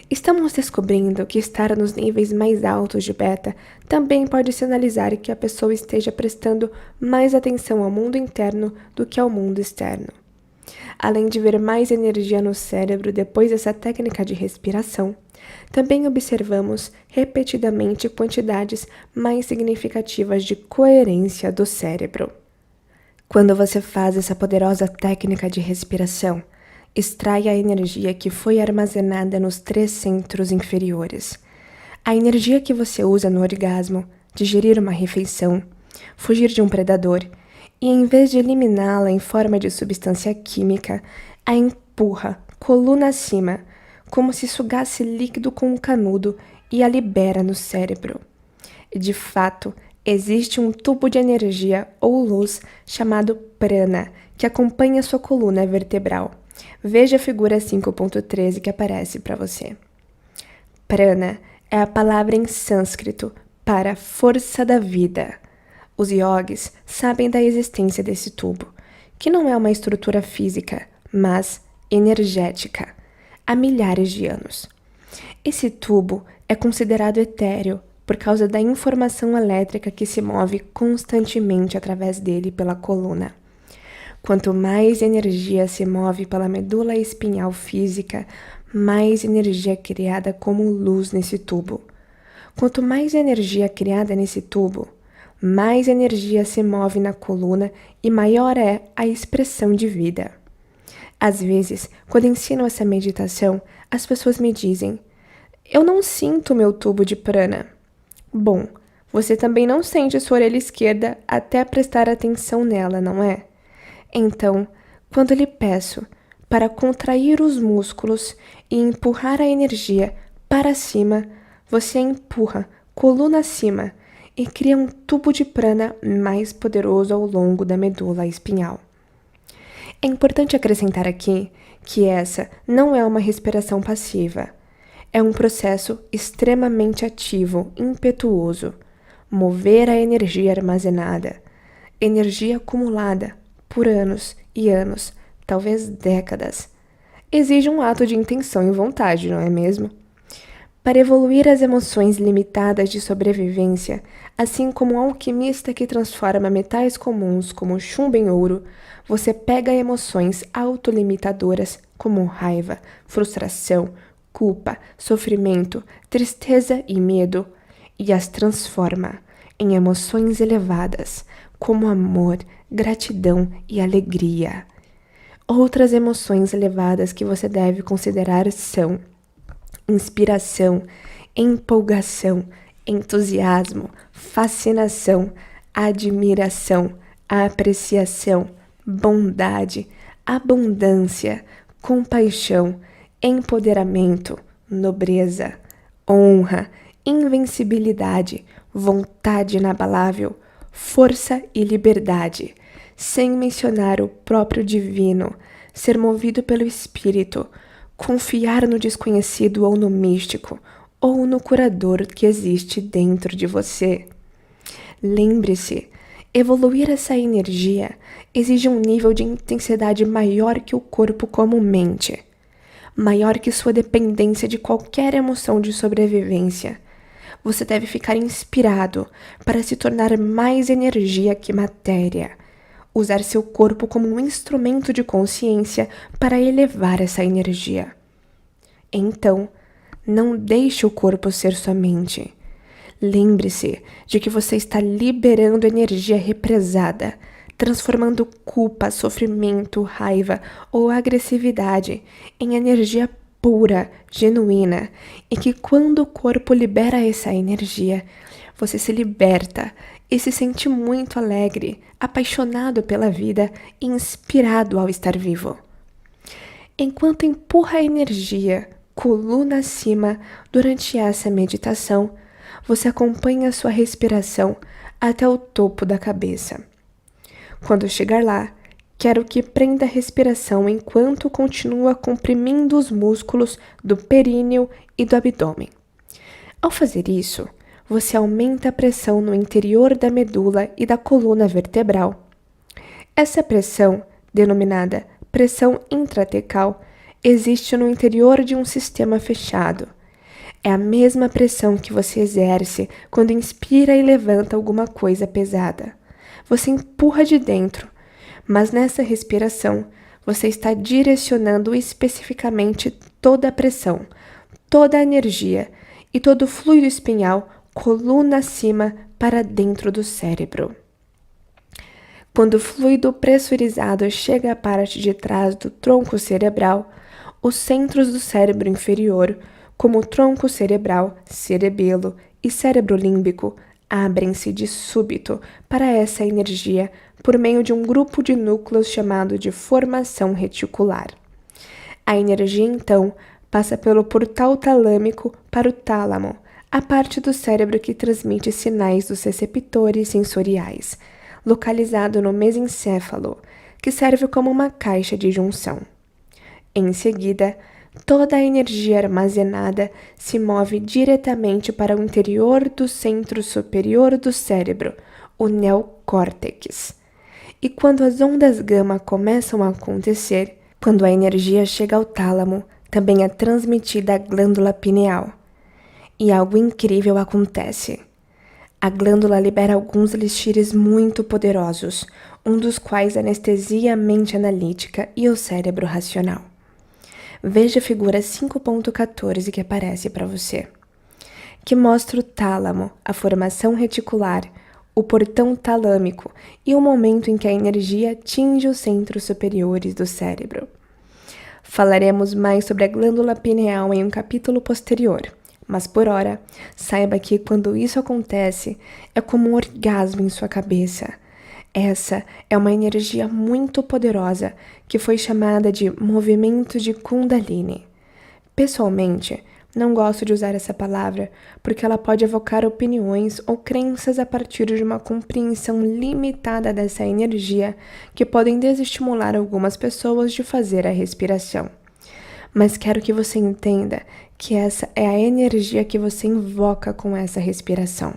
[SPEAKER 1] Estamos descobrindo que estar nos níveis mais altos de beta também pode sinalizar que a pessoa esteja prestando mais atenção ao mundo interno do que ao mundo externo. Além de ver mais energia no cérebro depois dessa técnica de respiração, também observamos repetidamente quantidades mais significativas de coerência do cérebro. Quando você faz essa poderosa técnica de respiração, extrai a energia que foi armazenada nos 3 centros inferiores. A energia que você usa no orgasmo, digerir uma refeição, fugir de um predador, e em vez de eliminá-la em forma de substância química, a empurra coluna acima, como se sugasse líquido com um canudo e a libera no cérebro. De fato, existe um tubo de energia ou luz chamado prana, que acompanha sua coluna vertebral. Veja a figura 5.13 que aparece para você. Prana é a palavra em sânscrito para força da vida. Os yogis sabem da existência desse tubo, que não é uma estrutura física, mas energética, há milhares de anos. Esse tubo é considerado etéreo por causa da informação elétrica que se move constantemente através dele pela coluna. Quanto mais energia se move pela medula espinhal física, mais energia é criada como luz nesse tubo. Quanto mais energia é criada nesse tubo, mais energia se move na coluna e maior é a expressão de vida. Às vezes, quando ensino essa meditação, as pessoas me dizem: eu não sinto meu tubo de prana. Bom, você também não sente sua orelha esquerda até prestar atenção nela, não é? Então, quando lhe peço para contrair os músculos e empurrar a energia para cima, você empurra coluna acima e cria um tubo de prana mais poderoso ao longo da medula espinhal. É importante acrescentar aqui que essa não é uma respiração passiva. É um processo extremamente ativo, impetuoso. Mover a energia armazenada, energia acumulada por anos e anos, talvez décadas. Exige um ato de intenção e vontade, não é mesmo? Para evoluir as emoções limitadas de sobrevivência, assim como um alquimista que transforma metais comuns como chumbo em ouro, você pega emoções autolimitadoras como raiva, frustração, culpa, sofrimento, tristeza e medo e as transforma em emoções elevadas como amor, gratidão e alegria. Outras emoções elevadas que você deve considerar são inspiração, empolgação, entusiasmo, fascinação, admiração, apreciação, bondade, abundância, compaixão, empoderamento, nobreza, honra, invencibilidade, vontade inabalável, força e liberdade, sem mencionar o próprio divino, ser movido pelo Espírito, confiar no desconhecido ou no místico, ou no curador que existe dentro de você. Lembre-se, evoluir essa energia exige um nível de intensidade maior que o corpo comumente, maior que sua dependência de qualquer emoção de sobrevivência. Você deve ficar inspirado para se tornar mais energia que matéria. Usar seu corpo como um instrumento de consciência para elevar essa energia. Então, não deixe o corpo ser sua mente. Lembre-se de que você está liberando energia represada, transformando culpa, sofrimento, raiva ou agressividade em energia pura, genuína, e que quando o corpo libera essa energia, você se liberta e se sente muito alegre, apaixonado pela vida e inspirado ao estar vivo. Enquanto empurra a energia coluna acima durante essa meditação, você acompanha sua respiração até o topo da cabeça. Quando chegar lá, quero que prenda a respiração enquanto continua comprimindo os músculos do períneo e do abdômen. Ao fazer isso, você aumenta a pressão no interior da medula e da coluna vertebral. Essa pressão, denominada pressão intratecal, existe no interior de um sistema fechado. É a mesma pressão que você exerce quando inspira e levanta alguma coisa pesada. Você empurra de dentro, mas nessa respiração você está direcionando especificamente toda a pressão, toda a energia e todo o fluido espinhal coluna acima para dentro do cérebro. Quando o fluido pressurizado chega à parte de trás do tronco cerebral, os centros do cérebro inferior, como o tronco cerebral, cerebelo e cérebro límbico, abrem-se de súbito para essa energia por meio de um grupo de núcleos chamado de formação reticular. A energia, então, passa pelo portal talâmico para o tálamo, a parte do cérebro que transmite sinais dos receptores sensoriais, localizado no mesencéfalo, que serve como uma caixa de junção. Em seguida, toda a energia armazenada se move diretamente para o interior do centro superior do cérebro, o neocórtex. E quando as ondas gama começam a acontecer, quando a energia chega ao tálamo, também é transmitida à glândula pineal. E algo incrível acontece. A glândula libera alguns elixires muito poderosos, um dos quais anestesia a mente analítica e o cérebro racional. Veja a figura 5.14 que aparece para você, que mostra o tálamo, a formação reticular, o portão talâmico e o momento em que a energia atinge os centros superiores do cérebro. Falaremos mais sobre a glândula pineal em um capítulo posterior, mas por ora, saiba que quando isso acontece, é como um orgasmo em sua cabeça. Essa é uma energia muito poderosa que foi chamada de movimento de Kundalini. Pessoalmente, não gosto de usar essa palavra porque ela pode evocar opiniões ou crenças a partir de uma compreensão limitada dessa energia que podem desestimular algumas pessoas de fazer a respiração. Mas quero que você entenda que essa é a energia que você invoca com essa respiração.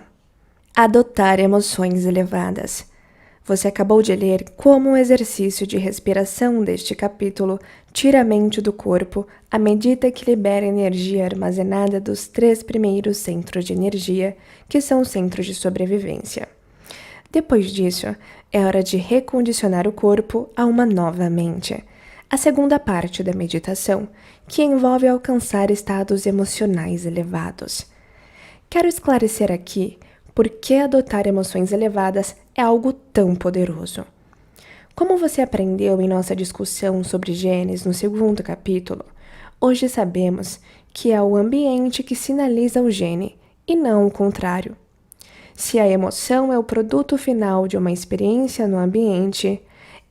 [SPEAKER 1] Adotar emoções elevadas. Você acabou de ler como o exercício de respiração deste capítulo tira a mente do corpo à medida que libera energia armazenada dos 3 primeiros centros de energia, que são os centros de sobrevivência. Depois disso, é hora de recondicionar o corpo a uma nova mente. A segunda parte da meditação, que envolve alcançar estados emocionais elevados. Quero esclarecer aqui por que adotar emoções elevadas é algo tão poderoso. Como você aprendeu em nossa discussão sobre genes no segundo capítulo, hoje sabemos que é o ambiente que sinaliza o gene e não o contrário. Se a emoção é o produto final de uma experiência no ambiente,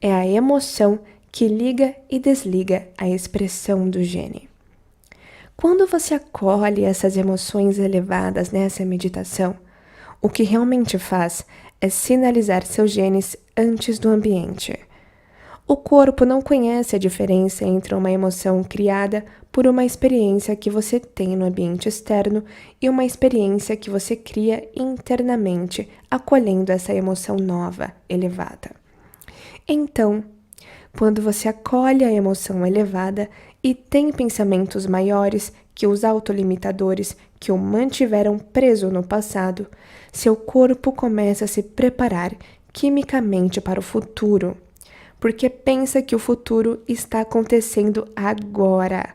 [SPEAKER 1] é a emoção que liga e desliga a expressão do gene. Quando você acolhe essas emoções elevadas nessa meditação, o que realmente faz é sinalizar seus genes antes do ambiente. O corpo não conhece a diferença entre uma emoção criada por uma experiência que você tem no ambiente externo e uma experiência que você cria internamente, acolhendo essa emoção nova, elevada. Então, quando você acolhe a emoção elevada e tem pensamentos maiores que os autolimitadores que o mantiveram preso no passado, seu corpo começa a se preparar quimicamente para o futuro, porque pensa que o futuro está acontecendo agora.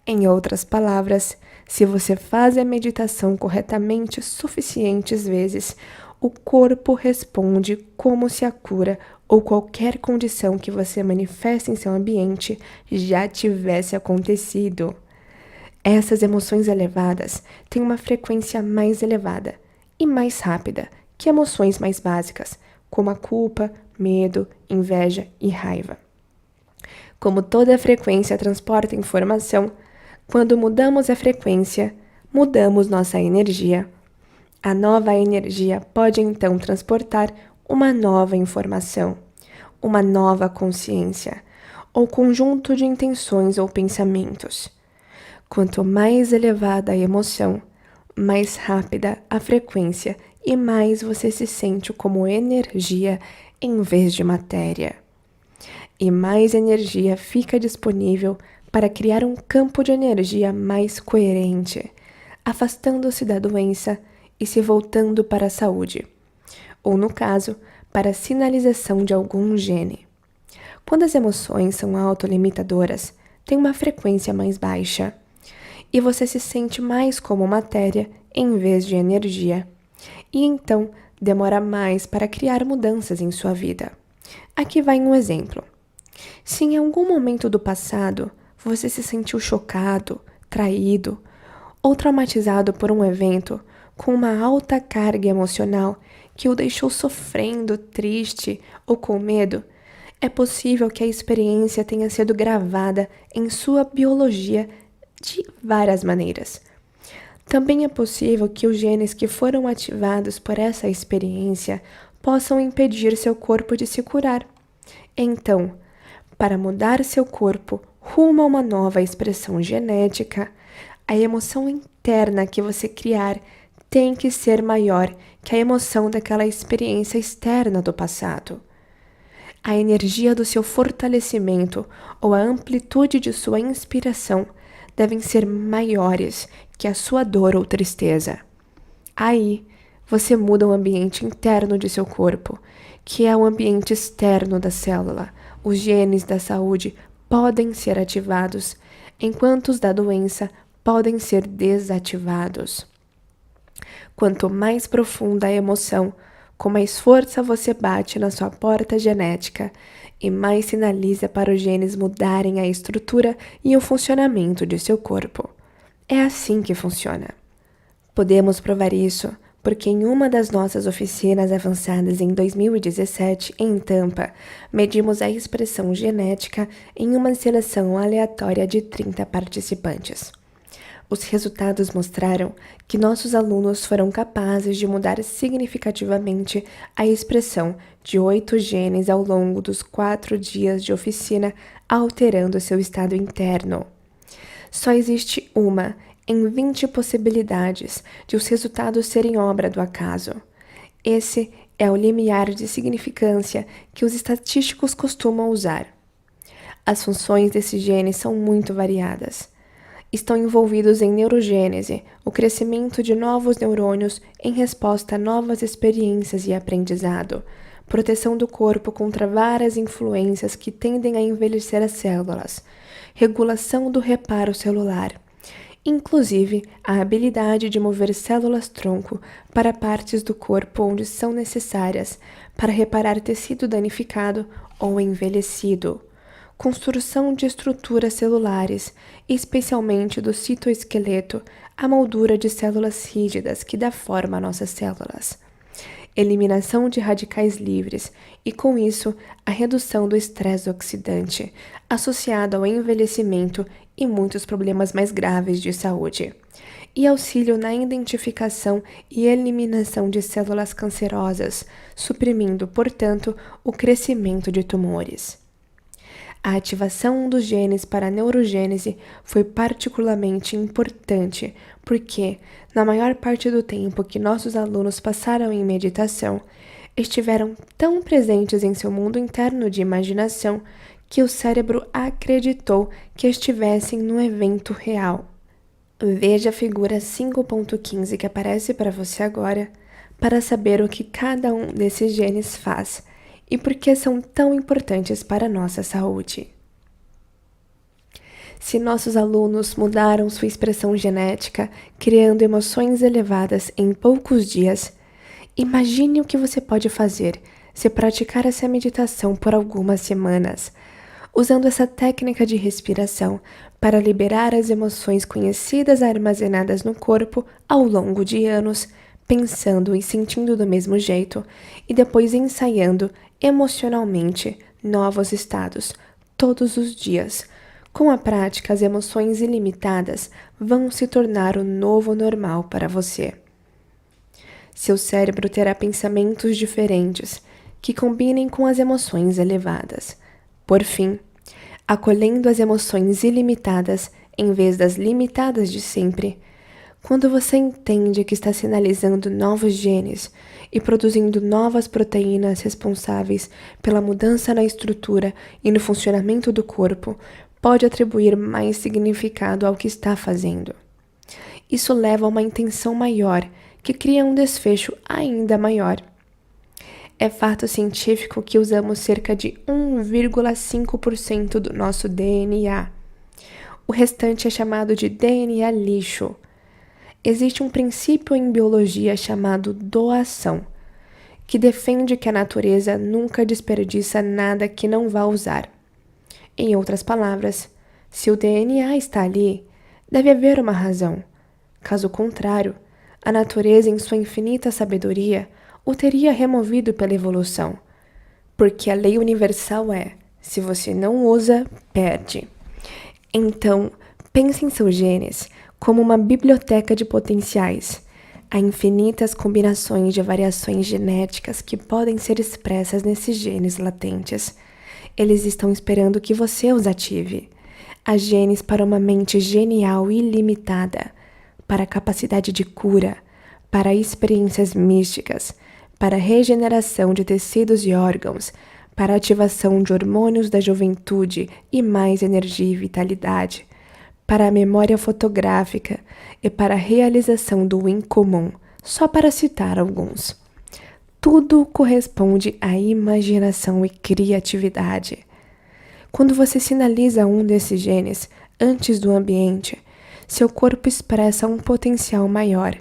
[SPEAKER 1] Em outras palavras, se você faz a meditação corretamente suficientes vezes, o corpo responde como se a cura ou qualquer condição que você manifeste em seu ambiente já tivesse acontecido. Essas emoções elevadas têm uma frequência mais elevada e mais rápida que emoções mais básicas, como a culpa, medo, inveja e raiva. Como toda frequência transporta informação, quando mudamos a frequência, mudamos nossa energia. A nova energia pode então transportar uma nova informação, uma nova consciência, ou conjunto de intenções ou pensamentos. Quanto mais elevada a emoção, mais rápida a frequência e mais você se sente como energia em vez de matéria. E mais energia fica disponível para criar um campo de energia mais coerente, afastando-se da doença e se voltando para a saúde, ou no caso, para a sinalização de algum gene. Quando as emoções são autolimitadoras, tem uma frequência mais baixa, e você se sente mais como matéria em vez de energia, e então demora mais para criar mudanças em sua vida. Aqui vai um exemplo. Se em algum momento do passado você se sentiu chocado, traído ou traumatizado por um evento com uma alta carga emocional que o deixou sofrendo, triste ou com medo, é possível que a experiência tenha sido gravada em sua biologia de várias maneiras. Também é possível que os genes que foram ativados por essa experiência possam impedir seu corpo de se curar. Então, para mudar seu corpo rumo a uma nova expressão genética, a emoção interna que você criar tem que ser maior que a emoção daquela experiência externa do passado. A energia do seu fortalecimento ou a amplitude de sua inspiração devem ser maiores que a sua dor ou tristeza. Aí, você muda o ambiente interno de seu corpo, que é o ambiente externo da célula. Os genes da saúde podem ser ativados, enquanto os da doença podem ser desativados. Quanto mais profunda a emoção, com mais força você bate na sua porta genética e mais sinaliza para os genes mudarem a estrutura e o funcionamento de seu corpo. É assim que funciona. Podemos provar isso porque em uma das nossas oficinas avançadas em 2017, em Tampa, medimos a expressão genética em uma seleção aleatória de 30 participantes. Os resultados mostraram que nossos alunos foram capazes de mudar significativamente a expressão de 8 genes ao longo dos 4 dias de oficina, alterando seu estado interno. Só existe uma em 20 possibilidades de os resultados serem obra do acaso. Esse é o limiar de significância que os estatísticos costumam usar. As funções desses genes são muito variadas. Estão envolvidos em neurogênese, o crescimento de novos neurônios em resposta a novas experiências e aprendizado, proteção do corpo contra várias influências que tendem a envelhecer as células, regulação do reparo celular, inclusive a habilidade de mover células-tronco para partes do corpo onde são necessárias para reparar tecido danificado ou envelhecido, construção de estruturas celulares, especialmente do citoesqueleto, a moldura de células rígidas que dá forma a nossas células, eliminação de radicais livres e, com isso, a redução do estresse oxidante, associado ao envelhecimento e muitos problemas mais graves de saúde, e auxílio na identificação e eliminação de células cancerosas, suprimindo, portanto, o crescimento de tumores. A ativação dos genes para a neurogênese foi particularmente importante porque, na maior parte do tempo que nossos alunos passaram em meditação, estiveram tão presentes em seu mundo interno de imaginação que o cérebro acreditou que estivessem no evento real. Veja a figura 5.15 que aparece para você agora para saber o que cada um desses genes faz e por que são tão importantes para a nossa saúde. Se nossos alunos mudaram sua expressão genética, criando emoções elevadas em poucos dias, imagine o que você pode fazer se praticar essa meditação por algumas semanas, usando essa técnica de respiração para liberar as emoções conhecidas armazenadas no corpo ao longo de anos, pensando e sentindo do mesmo jeito, e depois ensaiando emocionalmente novos estados todos os dias. Com a prática, as emoções ilimitadas vão se tornar o novo normal para você. Seu cérebro terá pensamentos diferentes, que combinem com as emoções elevadas. Por fim, acolhendo as emoções ilimitadas em vez das limitadas de sempre, quando você entende que está sinalizando novos genes e produzindo novas proteínas responsáveis pela mudança na estrutura e no funcionamento do corpo, pode atribuir mais significado ao que está fazendo. Isso leva a uma intenção maior, que cria um desfecho ainda maior. É fato científico que usamos cerca de 1,5% do nosso DNA. O restante é chamado de DNA lixo. Existe um princípio em biologia chamado doação, que defende que a natureza nunca desperdiça nada que não vá usar. Em outras palavras, se o DNA está ali, deve haver uma razão. Caso contrário, a natureza, em sua infinita sabedoria, o teria removido pela evolução. Porque a lei universal é: se você não usa, perde. Então, pense em seus genes como uma biblioteca de potenciais. Há infinitas combinações de variações genéticas que podem ser expressas nesses genes latentes. Eles estão esperando que você os ative. Há genes para uma mente genial e ilimitada, para a capacidade de cura, para experiências místicas, para a regeneração de tecidos e órgãos, para a ativação de hormônios da juventude e mais energia e vitalidade, para a memória fotográfica e para a realização do incomum, só para citar alguns. Tudo corresponde à imaginação e criatividade. Quando você sinaliza um desses genes antes do ambiente, seu corpo expressa um potencial maior,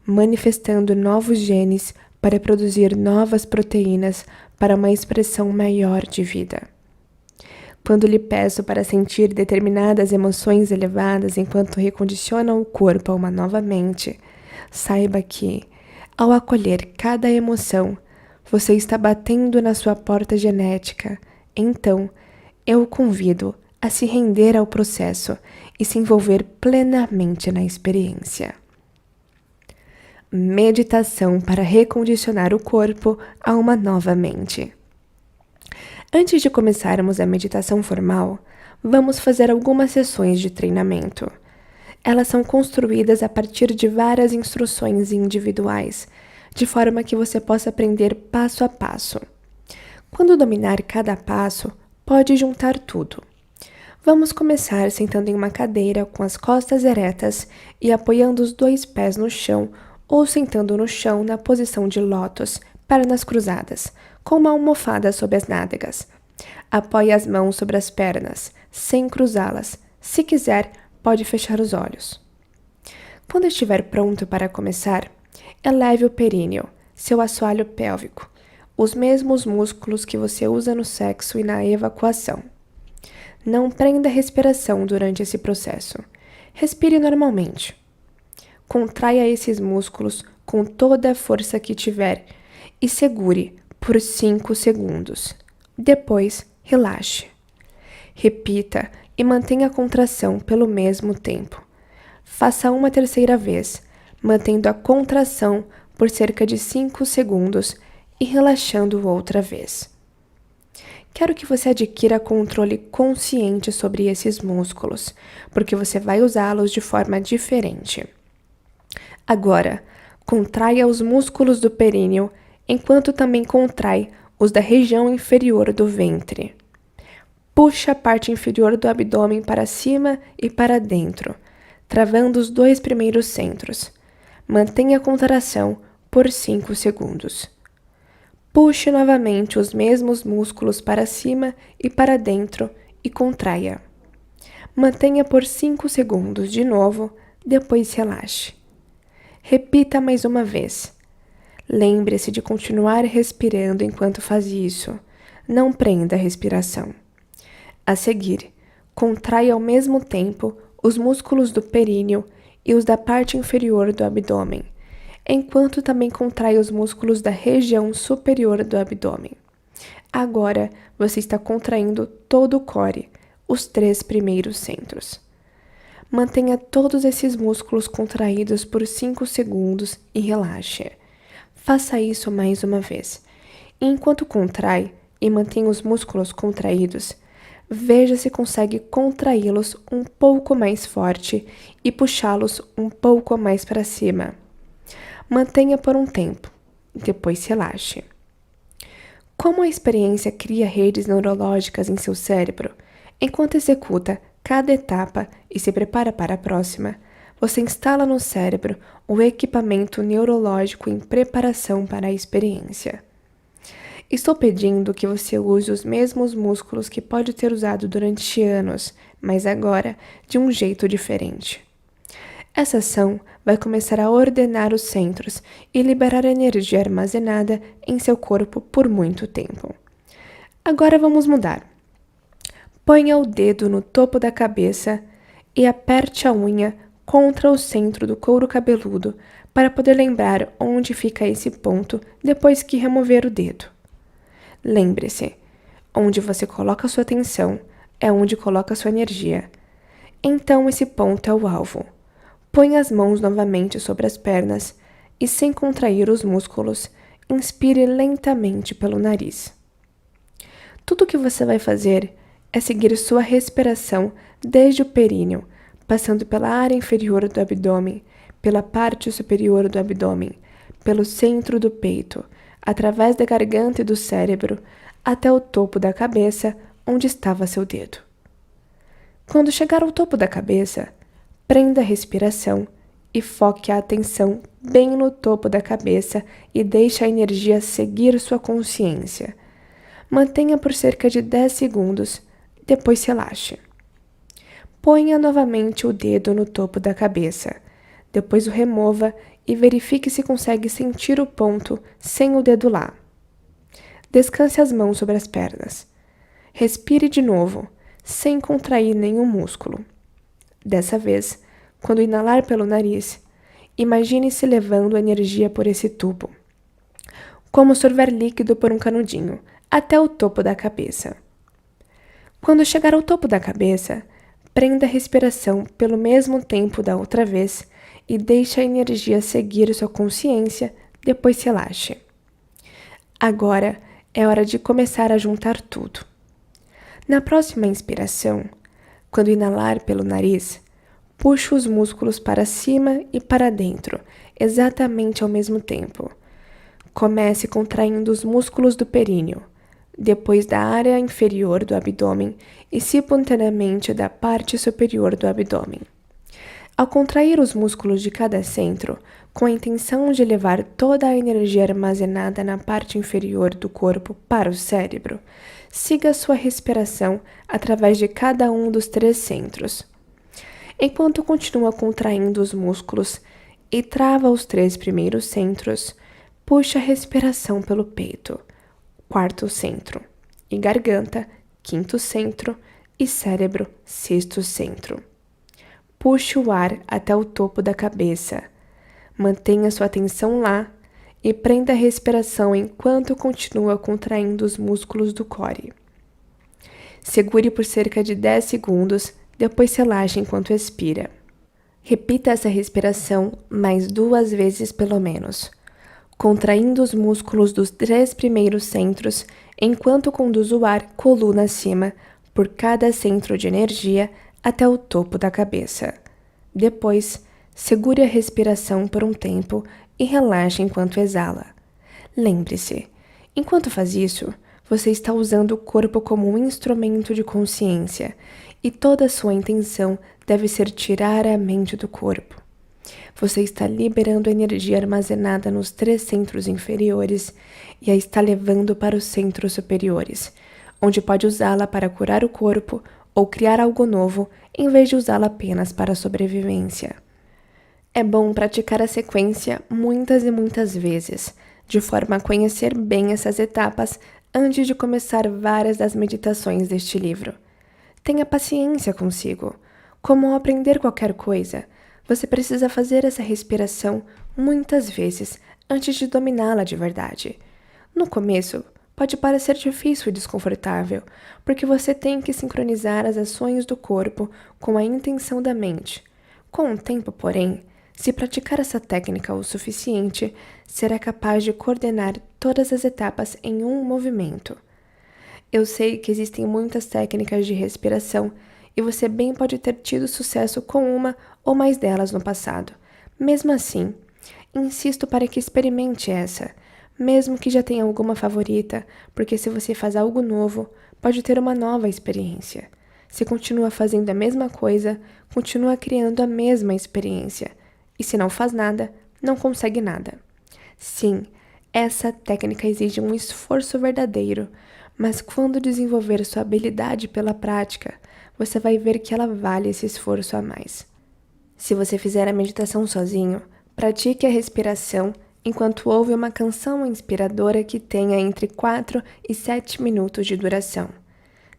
[SPEAKER 1] manifestando novos genes para produzir novas proteínas para uma expressão maior de vida. Quando lhe peço para sentir determinadas emoções elevadas enquanto recondiciona o corpo a uma nova mente, saiba que, ao acolher cada emoção, você está batendo na sua porta genética. Então, eu o convido a se render ao processo e se envolver plenamente na experiência. Meditação para recondicionar o corpo a uma nova mente. Antes de começarmos a meditação formal, vamos fazer algumas sessões de treinamento. Elas são construídas a partir de várias instruções individuais, de forma que você possa aprender passo a passo. Quando dominar cada passo, pode juntar tudo. Vamos começar sentando em uma cadeira com as costas eretas e apoiando os 2 pés no chão ou sentando no chão na posição de lótus, pernas cruzadas, com uma almofada sob as nádegas. Apoie as mãos sobre as pernas, sem cruzá-las. Se quiser, pode fechar os olhos. Quando estiver pronto para começar, eleve o períneo, seu assoalho pélvico, os mesmos músculos que você usa no sexo e na evacuação. Não prenda a respiração durante esse processo. Respire normalmente. Contraia esses músculos com toda a força que tiver e segure por 5 segundos. Depois, relaxe. Repita e mantenha a contração pelo mesmo tempo. Faça uma terceira vez, mantendo a contração por cerca de 5 segundos e relaxando outra vez. Quero que você adquira controle consciente sobre esses músculos, porque você vai usá-los de forma diferente. Agora, contraia os músculos do períneo, enquanto também contrai os da região inferior do ventre. Puxe a parte inferior do abdômen para cima e para dentro, travando os 2 primeiros centros. Mantenha a contração por 5 segundos. Puxe novamente os mesmos músculos para cima e para dentro e contraia. Mantenha por 5 segundos de novo, depois relaxe. Repita mais uma vez. Lembre-se de continuar respirando enquanto faz isso. Não prenda a respiração. A seguir, contraia ao mesmo tempo os músculos do períneo e os da parte inferior do abdômen, enquanto também contrai os músculos da região superior do abdômen. Agora, você está contraindo todo o core, os 3 primeiros centros. Mantenha todos esses músculos contraídos por 5 segundos e relaxe. Faça isso mais uma vez. E enquanto contrai e mantém os músculos contraídos, veja se consegue contraí-los um pouco mais forte e puxá-los um pouco mais para cima. Mantenha por um tempo, depois relaxe. Como a experiência cria redes neurológicas em seu cérebro, enquanto executa cada etapa e se prepara para a próxima, você instala no cérebro o equipamento neurológico em preparação para a experiência. Estou pedindo que você use os mesmos músculos que pode ter usado durante anos, mas agora de um jeito diferente. Essa ação vai começar a ordenar os centros e liberar a energia armazenada em seu corpo por muito tempo. Agora vamos mudar. Ponha o dedo no topo da cabeça e aperte a unha contra o centro do couro cabeludo para poder lembrar onde fica esse ponto depois que remover o dedo. Lembre-se, onde você coloca sua atenção é onde coloca sua energia. Então esse ponto é o alvo. Põe as mãos novamente sobre as pernas e, sem contrair os músculos, inspire lentamente pelo nariz. Tudo o que você vai fazer é seguir sua respiração desde o períneo, passando pela área inferior do abdômen, pela parte superior do abdômen, pelo centro do peito, através da garganta e do cérebro, até o topo da cabeça, onde estava seu dedo. Quando chegar ao topo da cabeça, prenda a respiração e foque a atenção bem no topo da cabeça e deixe a energia seguir sua consciência. Mantenha por cerca de 10 segundos, depois relaxe. Ponha novamente o dedo no topo da cabeça, depois o remova e verifique se consegue sentir o ponto sem o dedo lá. Descanse as mãos sobre as pernas. Respire de novo, sem contrair nenhum músculo. Dessa vez, quando inalar pelo nariz, imagine-se levando energia por esse tubo, como sorver líquido por um canudinho, até o topo da cabeça. Quando chegar ao topo da cabeça, prenda a respiração pelo mesmo tempo da outra vez e deixe a energia seguir sua consciência, depois relaxe. Agora é hora de começar a juntar tudo. Na próxima inspiração, quando inalar pelo nariz, puxe os músculos para cima e para dentro, exatamente ao mesmo tempo. Comece contraindo os músculos do períneo, depois da área inferior do abdômen e simultaneamente da parte superior do abdômen. Ao contrair os músculos de cada centro, com a intenção de levar toda a energia armazenada na parte inferior do corpo para o cérebro, siga sua respiração através de cada um dos 3 centros. Enquanto continua contraindo os músculos e trava os 3 primeiros centros, puxe a respiração pelo peito, 4º centro, e garganta, 5º centro, e cérebro, 6º centro. Puxe o ar até o topo da cabeça. Mantenha sua atenção lá e prenda a respiração enquanto continua contraindo os músculos do core. Segure por cerca de 10 segundos, depois relaxe enquanto expira. Repita essa respiração mais 2 vezes pelo menos, contraindo os músculos dos 3 primeiros centros enquanto conduz o ar coluna acima por cada centro de energia até o topo da cabeça. Depois, segure a respiração por um tempo e relaxe enquanto exala. Lembre-se, enquanto faz isso, você está usando o corpo como um instrumento de consciência e toda a sua intenção deve ser tirar a mente do corpo. Você está liberando a energia armazenada nos 3 centros inferiores e a está levando para os centros superiores, onde pode usá-la para curar o corpo ou criar algo novo, em vez de usá-la apenas para a sobrevivência. É bom praticar a sequência muitas e muitas vezes, de forma a conhecer bem essas etapas antes de começar várias das meditações deste livro. Tenha paciência consigo. Como ao aprender qualquer coisa, você precisa fazer essa respiração muitas vezes antes de dominá-la de verdade. No começo, pode parecer difícil e desconfortável, porque você tem que sincronizar as ações do corpo com a intenção da mente. Com o tempo, porém, Se praticar essa técnica o suficiente, será capaz de coordenar todas as etapas em um movimento. Eu sei que existem muitas técnicas de respiração e você bem pode ter tido sucesso com uma ou mais delas no passado. Mesmo assim, insisto para que experimente essa, mesmo que já tenha alguma favorita, porque se você faz algo novo, pode ter uma nova experiência. Se continua fazendo a mesma coisa, continua criando a mesma experiência. E se não faz nada, não consegue nada. Sim, essa técnica exige um esforço verdadeiro, mas quando desenvolver sua habilidade pela prática, você vai ver que ela vale esse esforço a mais. Se você fizer a meditação sozinho, pratique a respiração enquanto ouve uma canção inspiradora que tenha entre 4 e 7 minutos de duração.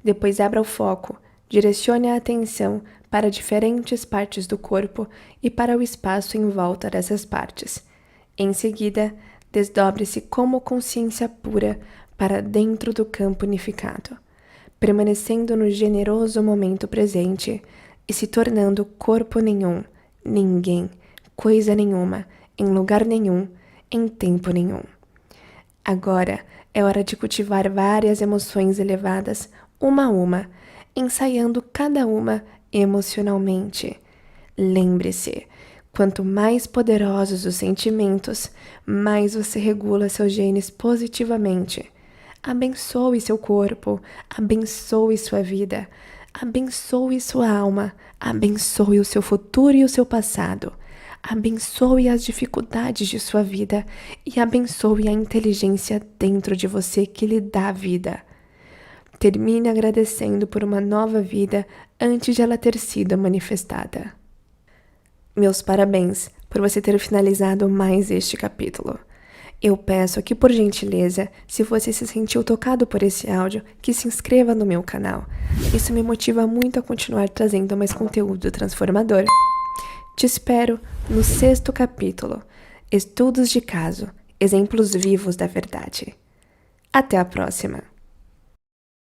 [SPEAKER 1] Depois abra o foco, direcione a atenção para diferentes partes do corpo e para o espaço em volta dessas partes. Em seguida, desdobre-se como consciência pura para dentro do campo unificado, permanecendo no generoso momento presente e se tornando corpo nenhum, ninguém, coisa nenhuma, em lugar nenhum, em tempo nenhum. Agora é hora de cultivar várias emoções elevadas, uma a uma, ensaiando cada uma emocionalmente. Lembre-se, quanto mais poderosos os sentimentos, mais você regula seus genes positivamente. Abençoe seu corpo, abençoe sua vida, abençoe sua alma, abençoe o seu futuro e o seu passado. Abençoe as dificuldades de sua vida e abençoe a inteligência dentro de você que lhe dá vida. Termine agradecendo por uma nova vida antes de ela ter sido manifestada. Meus parabéns por você ter finalizado mais este capítulo. Eu peço que, por gentileza, se você se sentiu tocado por esse áudio, que se inscreva no meu canal. Isso me motiva muito a continuar trazendo mais conteúdo transformador. Te espero no 6º capítulo, Estudos de Caso, Exemplos Vivos da Verdade. Até a próxima!